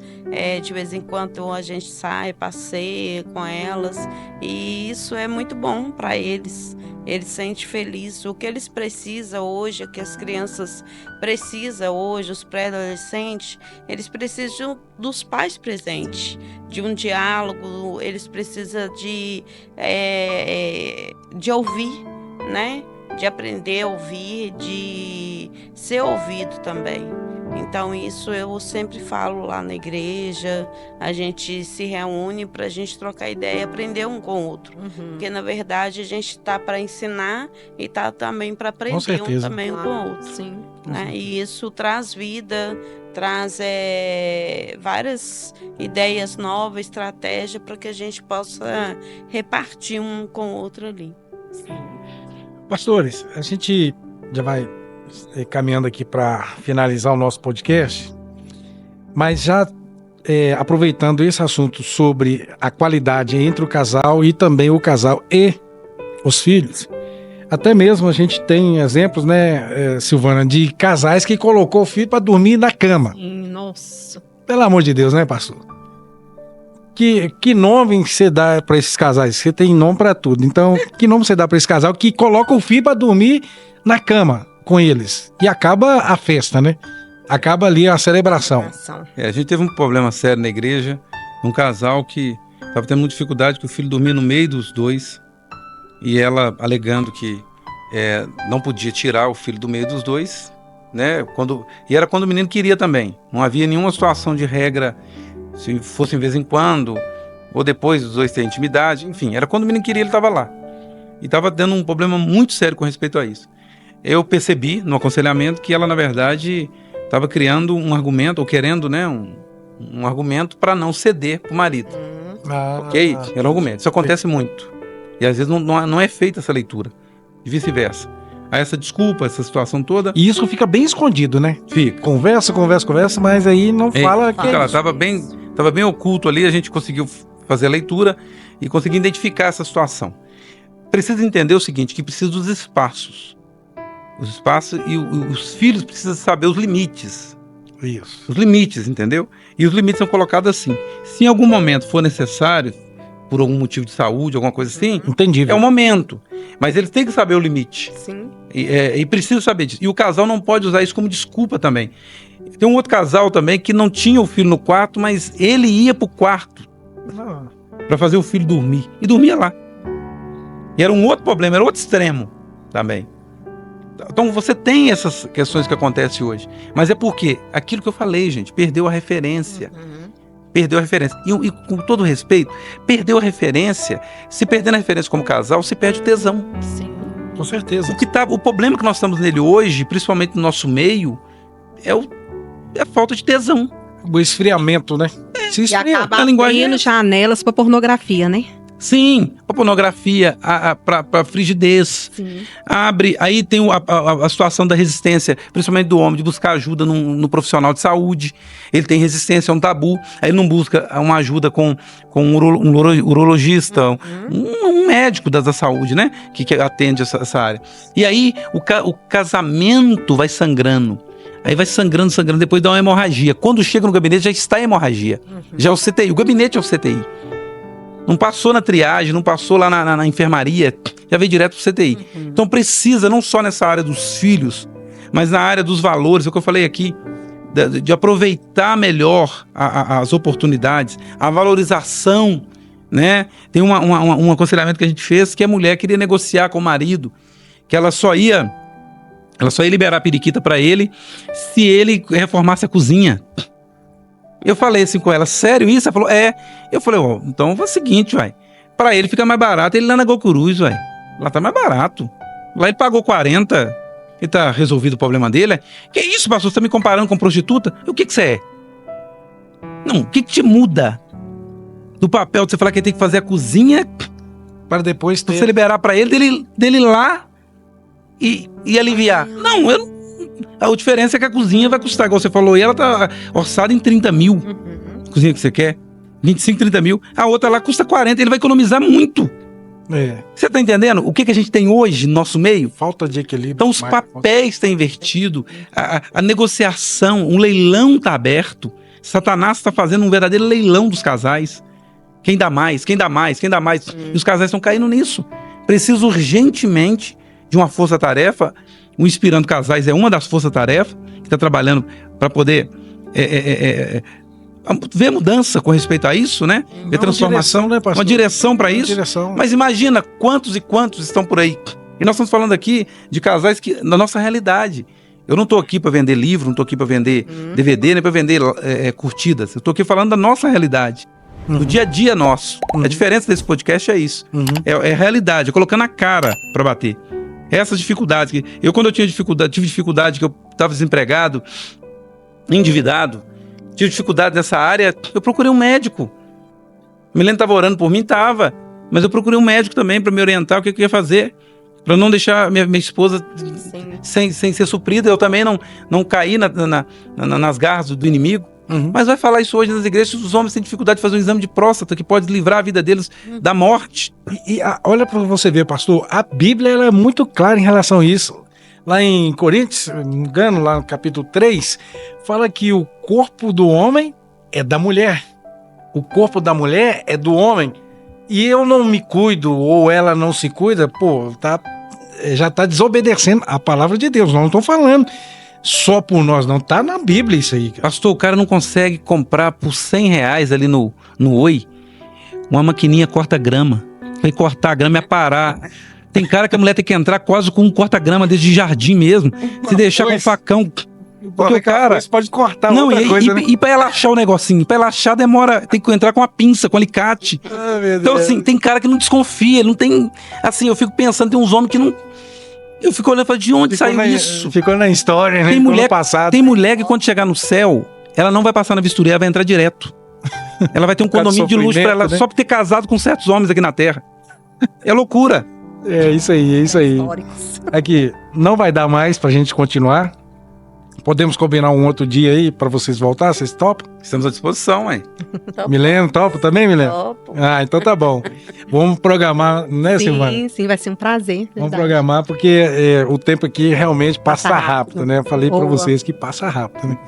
de vez em quando a gente sai, passeia com elas e isso é muito bom para eles. Eles se sentem felizes. O que eles precisam hoje, o que as crianças precisam hoje, os pré-adolescentes, eles precisam dos pais presentes, de um diálogo, eles precisam de ouvir, né? De aprender a ouvir, de ser ouvido também. Então isso eu sempre falo lá na igreja, a gente se reúne para a gente trocar ideia, aprender um com o outro. Porque na verdade a gente está para ensinar e está também para aprender um também com o outro. Sim. Né? E isso traz vida, traz várias ideias novas, estratégias para que a gente possa repartir um com o outro ali. Pastores, a gente já vai caminhando aqui para finalizar o nosso podcast, mas já aproveitando esse assunto sobre a qualidade entre o casal e também o casal e os filhos, até mesmo a gente tem exemplos, né, Silvana, de casais que colocou o filho para dormir na cama. Nossa. Pelo amor de Deus, né, pastor? Que nome você dá para esses casais? Você tem nome para tudo. Então, que nome você dá para esse casal que coloca o filho para dormir na cama com eles? E acaba a festa, né? Acaba ali a celebração. A gente teve um problema sério na igreja, um casal que estava tendo muita dificuldade, que o filho dormia no meio dos dois, e ela alegando que não podia tirar o filho do meio dos dois, né? E era quando o menino queria também. Não havia nenhuma situação de regra, se fosse de vez em quando, ou depois dos dois terem intimidade, enfim, era quando o menino queria, ele estava lá. E estava dando um problema muito sério com respeito a isso. Eu percebi no aconselhamento que ela, na verdade, estava criando um argumento, ou querendo, né, um argumento para não ceder para o marido. Ok? Era um argumento. Isso acontece muito. E às vezes não é feita essa leitura. E vice-versa. Aí essa desculpa, essa situação toda... E isso fica bem escondido, né? Fica. Conversa, mas aí não fala que... Ela estava bem oculto ali, a gente conseguiu fazer a leitura e conseguir identificar essa situação. Precisa entender o seguinte, que precisa dos espaços. Os espaços e os filhos precisam saber os limites. Isso. Os limites, entendeu? E os limites são colocados assim. Se em algum momento for necessário, por algum motivo de saúde, alguma coisa assim, entendível. É o momento. Mas eles têm que saber o limite. Sim. E precisam saber disso. E o casal não pode usar isso como desculpa também. Tem um outro casal também que não tinha o filho no quarto, mas ele ia pro quarto para fazer o filho dormir. E dormia lá. E era um outro problema, era outro extremo também. Então você tem essas questões que acontecem hoje. Mas é porque, aquilo que eu falei, gente, perdeu a referência. Perdeu a referência. E com todo respeito, perdeu a referência. Se perdendo a referência como casal, se perde o tesão. Sim. Com certeza. O problema que nós estamos nele hoje, principalmente no nosso meio, é a falta de tesão. O esfriamento, né? Se esfria. E acaba abrindo janelas para pornografia, né? Sim, para pornografia, para frigidez. Sim. Abre, aí tem a situação da resistência, principalmente do homem, de buscar ajuda no profissional de saúde. Ele tem resistência, é um tabu. Aí ele não busca uma ajuda com um urologista, um médico da saúde, né? Que atende essa área. E aí o casamento vai sangrando. Aí vai sangrando, depois dá uma hemorragia. Quando chega no gabinete, já está a hemorragia. Já é o CTI, o gabinete é o CTI. Não passou na triagem, não passou lá na enfermaria, já veio direto pro CTI. Então precisa, não só nessa área dos filhos, mas na área dos valores, é o que eu falei aqui, de aproveitar melhor as oportunidades, a valorização, né? Tem um aconselhamento que a gente fez, que a mulher queria negociar com o marido, que ela só ia liberar a periquita para ele se ele reformasse a cozinha. Eu falei assim com ela, sério isso? Ela falou, é. Eu falei, então é o seguinte, vai. Pra ele fica mais barato, ele lá na Gocuruz, vai. Lá tá mais barato. Lá ele pagou 40 e tá resolvido o problema dele. Que isso, pastor? Você tá me comparando com prostituta? E o que você é? Não, o que te muda do papel de você falar que ele tem que fazer a cozinha para depois ter... você liberar pra ele, dele lá e aliviar? Não, a diferença é que a cozinha vai custar, igual você falou, e ela tá orçada em 30 mil. A cozinha que você quer, 25, 30 mil. A outra lá custa 40, ele vai economizar muito. Você tá entendendo? O que a gente tem hoje no nosso meio? Falta de equilíbrio. Então os papéis estão invertidos, a negociação, um leilão está aberto. Satanás está fazendo um verdadeiro leilão dos casais. Quem dá mais, quem dá mais, quem dá mais. E os casais estão caindo nisso. Precisa urgentemente de uma força-tarefa. O Inspirando Casais é uma das forças-tarefas que está trabalhando para poder ver mudança com respeito a isso, né? Ver transformação, né, pastor? Uma direção para isso. Direção. Mas imagina quantos e quantos estão por aí. E nós estamos falando aqui de casais que, na nossa realidade. Eu não estou aqui para vender livro, não estou aqui para vender DVD, nem para vender curtidas. Eu estou aqui falando da nossa realidade. Do dia a dia nosso. A diferença desse podcast é isso. É a realidade, é colocando a cara para bater. Essas dificuldades. Quando eu tive dificuldade, que eu estava desempregado, endividado, tive dificuldade nessa área, eu procurei um médico. A Milena estava orando por mim, mas eu procurei um médico também para me orientar o que eu ia fazer, para não deixar minha esposa sem ser suprida. Eu também não cair nas garras do inimigo. Mas vai falar isso hoje nas igrejas, os homens têm dificuldade de fazer um exame de próstata que pode livrar a vida deles da morte. Olha para você ver, pastor, a Bíblia ela é muito clara em relação a isso. Lá em Coríntios, se não me engano, lá no capítulo 3, fala que o corpo do homem é da mulher. O corpo da mulher é do homem. E eu não me cuido, ou ela não se cuida, já está desobedecendo a palavra de Deus. Nós não estamos falando só por nós, não. Tá na Bíblia isso aí, cara. Pastor, o cara não consegue comprar por R$100 ali no Oi uma maquininha corta-grama. Vai cortar a grama e parar. Tem cara que a mulher tem que entrar quase com um corta-grama desde jardim mesmo. Se deixar com o facão. Porque o cara... Você pode cortar Não, outra coisa, né? e pra ela achar o negocinho? Pra ela achar demora... Tem que entrar com uma pinça, com um alicate. Ah, meu Então, Deus. assim, tem cara que não desconfia. Ele não tem... Assim, eu fico pensando, tem uns homens que não... Eu fico olhando e falo, de onde saiu isso? Ficou na história, né? Tem Ficou mulher, no passado. tem mulher que quando chegar no céu, ela não vai passar na vistoria, ela vai entrar direto. Ela vai ter um Por causa do condomínio de luxo pra ela, sofrimento, né? só por ter casado com certos homens aqui na Terra. É loucura. É isso aí, é isso aí. Históricos. Aqui, não vai dar mais pra gente continuar. Podemos combinar um outro dia aí pra vocês voltar, vocês topam? Estamos à disposição, hein? Milena, topa também, Milena? Topo. Ah, então tá bom. Vamos programar, né, Silvana? Sim, sim, vai ser um prazer. Vamos verdade. programar, porque o tempo aqui realmente passa Passa rápido, rápido. né? Eu falei para Boa. vocês que passa rápido, né?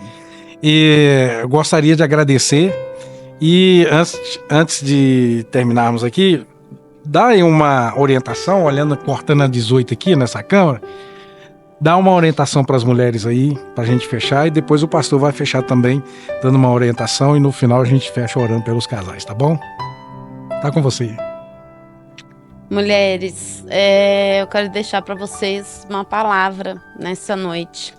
E eu gostaria de agradecer. E antes de terminarmos aqui, dá aí uma orientação, olhando, cortando a 18 aqui nessa câmera, dá uma orientação para as mulheres aí, para a gente fechar, e depois o pastor vai fechar também, dando uma orientação, e no final a gente fecha orando pelos casais, tá bom? Tá com você. Mulheres, eu quero deixar para vocês uma palavra nessa noite,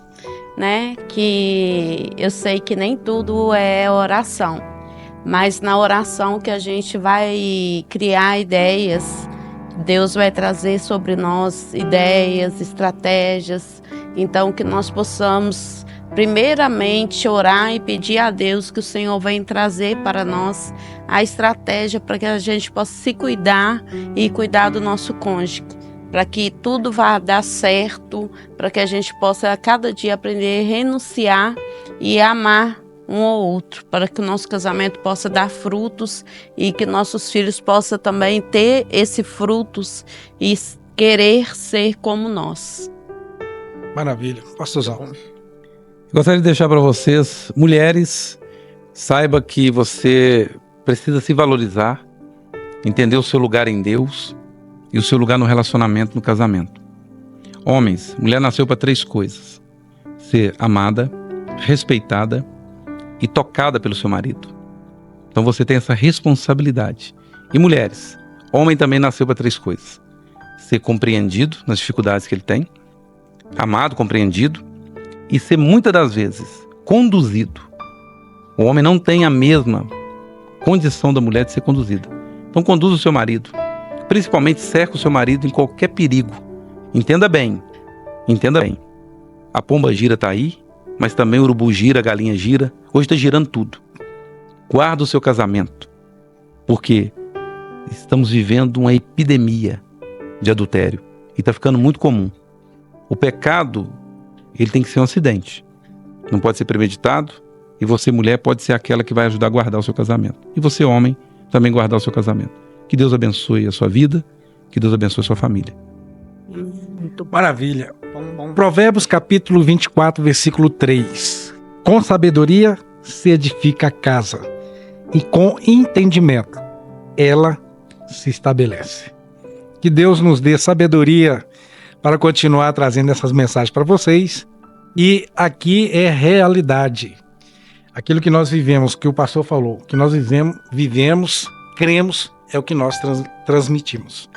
né? Que eu sei que nem tudo é oração, mas na oração que a gente vai criar ideias, Deus vai trazer sobre nós ideias, estratégias. Então que nós possamos primeiramente orar e pedir a Deus que o Senhor venha trazer para nós a estratégia para que a gente possa se cuidar e cuidar do nosso cônjuge, para que tudo vá dar certo, para que a gente possa a cada dia aprender a renunciar e amar um ao outro, para que o nosso casamento possa dar frutos e que nossos filhos possam também ter esses frutos e querer ser como nós. Maravilha. Pastorzão. Gostaria de deixar para vocês, mulheres, saiba que você precisa se valorizar, entender o seu lugar em Deus e o seu lugar no relacionamento, no casamento. Homens, mulher nasceu para 3 coisas: ser amada, respeitada e tocada pelo seu marido. Então você tem essa responsabilidade. E mulheres, homem também nasceu para 3 coisas: ser compreendido nas dificuldades que ele tem, amado, compreendido, e ser muitas das vezes conduzido. O homem não tem a mesma condição da mulher de ser conduzida. Então conduza o seu marido, principalmente cerca o seu marido em qualquer perigo. Entenda bem, a pomba gira está aí, mas também o urubu gira, a galinha gira, hoje está girando tudo. Guarda o seu casamento, porque estamos vivendo uma epidemia de adultério e está ficando muito comum. O pecado, ele tem que ser um acidente, não pode ser premeditado, e você, mulher, pode ser aquela que vai ajudar a guardar o seu casamento. E você, homem, também guardar o seu casamento. Que Deus abençoe a sua vida, que Deus abençoe a sua família. Muito bom. Maravilha. Provérbios capítulo 24, versículo 3. Com sabedoria se edifica a casa, e com entendimento ela se estabelece. Que Deus nos dê sabedoria para continuar trazendo essas mensagens para vocês. E aqui é realidade. Aquilo que nós vivemos, que o pastor falou, que nós vivemos, cremos, é o que nós transmitimos.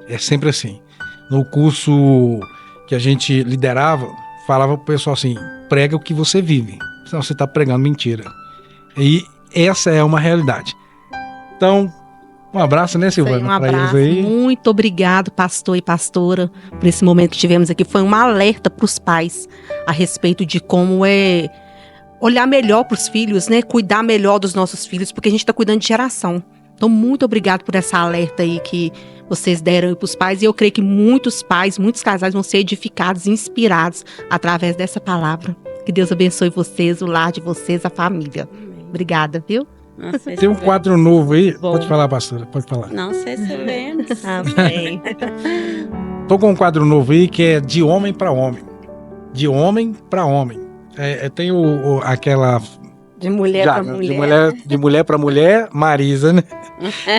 É sempre assim. No curso que a gente liderava, falava pro pessoal assim: prega o que você vive, senão você está pregando mentira. E essa é uma realidade. Então, um abraço, né, Silvana? Um pra eles abraço. aí. Muito obrigado, pastor e pastora, por esse momento que tivemos aqui. Foi um alerta para os pais a respeito de como é olhar melhor para os filhos, né? Cuidar melhor dos nossos filhos, porque a gente está cuidando de geração. Então, muito obrigado por essa alerta aí que vocês deram para os pais. E eu creio que muitos pais, muitos casais vão ser edificados e inspirados através dessa palavra. Que Deus abençoe vocês, o lar de vocês, a família. Obrigada, viu? Nossa, Tem um quadro novo aí. Bom. Pode falar, pastora, pode falar. Nossa, excelente. Amém. Tô com um quadro novo aí que é de homem para homem. De homem para homem. Tem aquela... De mulher Já, para né? mulher. De mulher para mulher, Marisa, né?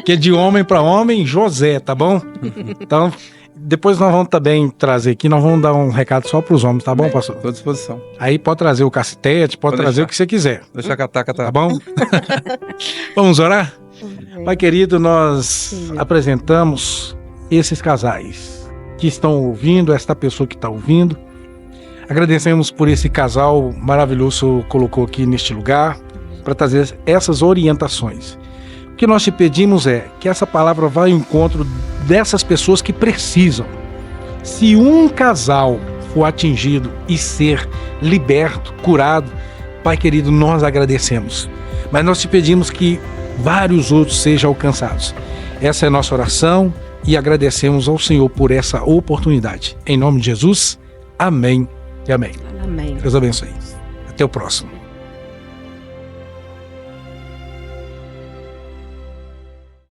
Que é de homem para homem, José, tá bom? Então, depois nós vamos também trazer aqui, nós vamos dar um recado só para os homens, tá bom, pastor? Estou à disposição. Aí pode trazer o cacetete, pode trazer deixar. o que você quiser, Deixa que a taca tá bom? Vamos orar? Pai querido, nós Sim. apresentamos esses casais que estão ouvindo, esta pessoa que está ouvindo. Agradecemos por esse casal maravilhoso que colocou aqui neste lugar para trazer essas orientações. O que nós te pedimos é que essa palavra vá ao encontro dessas pessoas que precisam. Se um casal for atingido e ser liberto, curado, Pai querido, nós agradecemos. Mas nós te pedimos que vários outros sejam alcançados. Essa é a nossa oração e agradecemos ao Senhor por essa oportunidade. Em nome de Jesus, amém e amém. Amém. Deus abençoe. Até o próximo.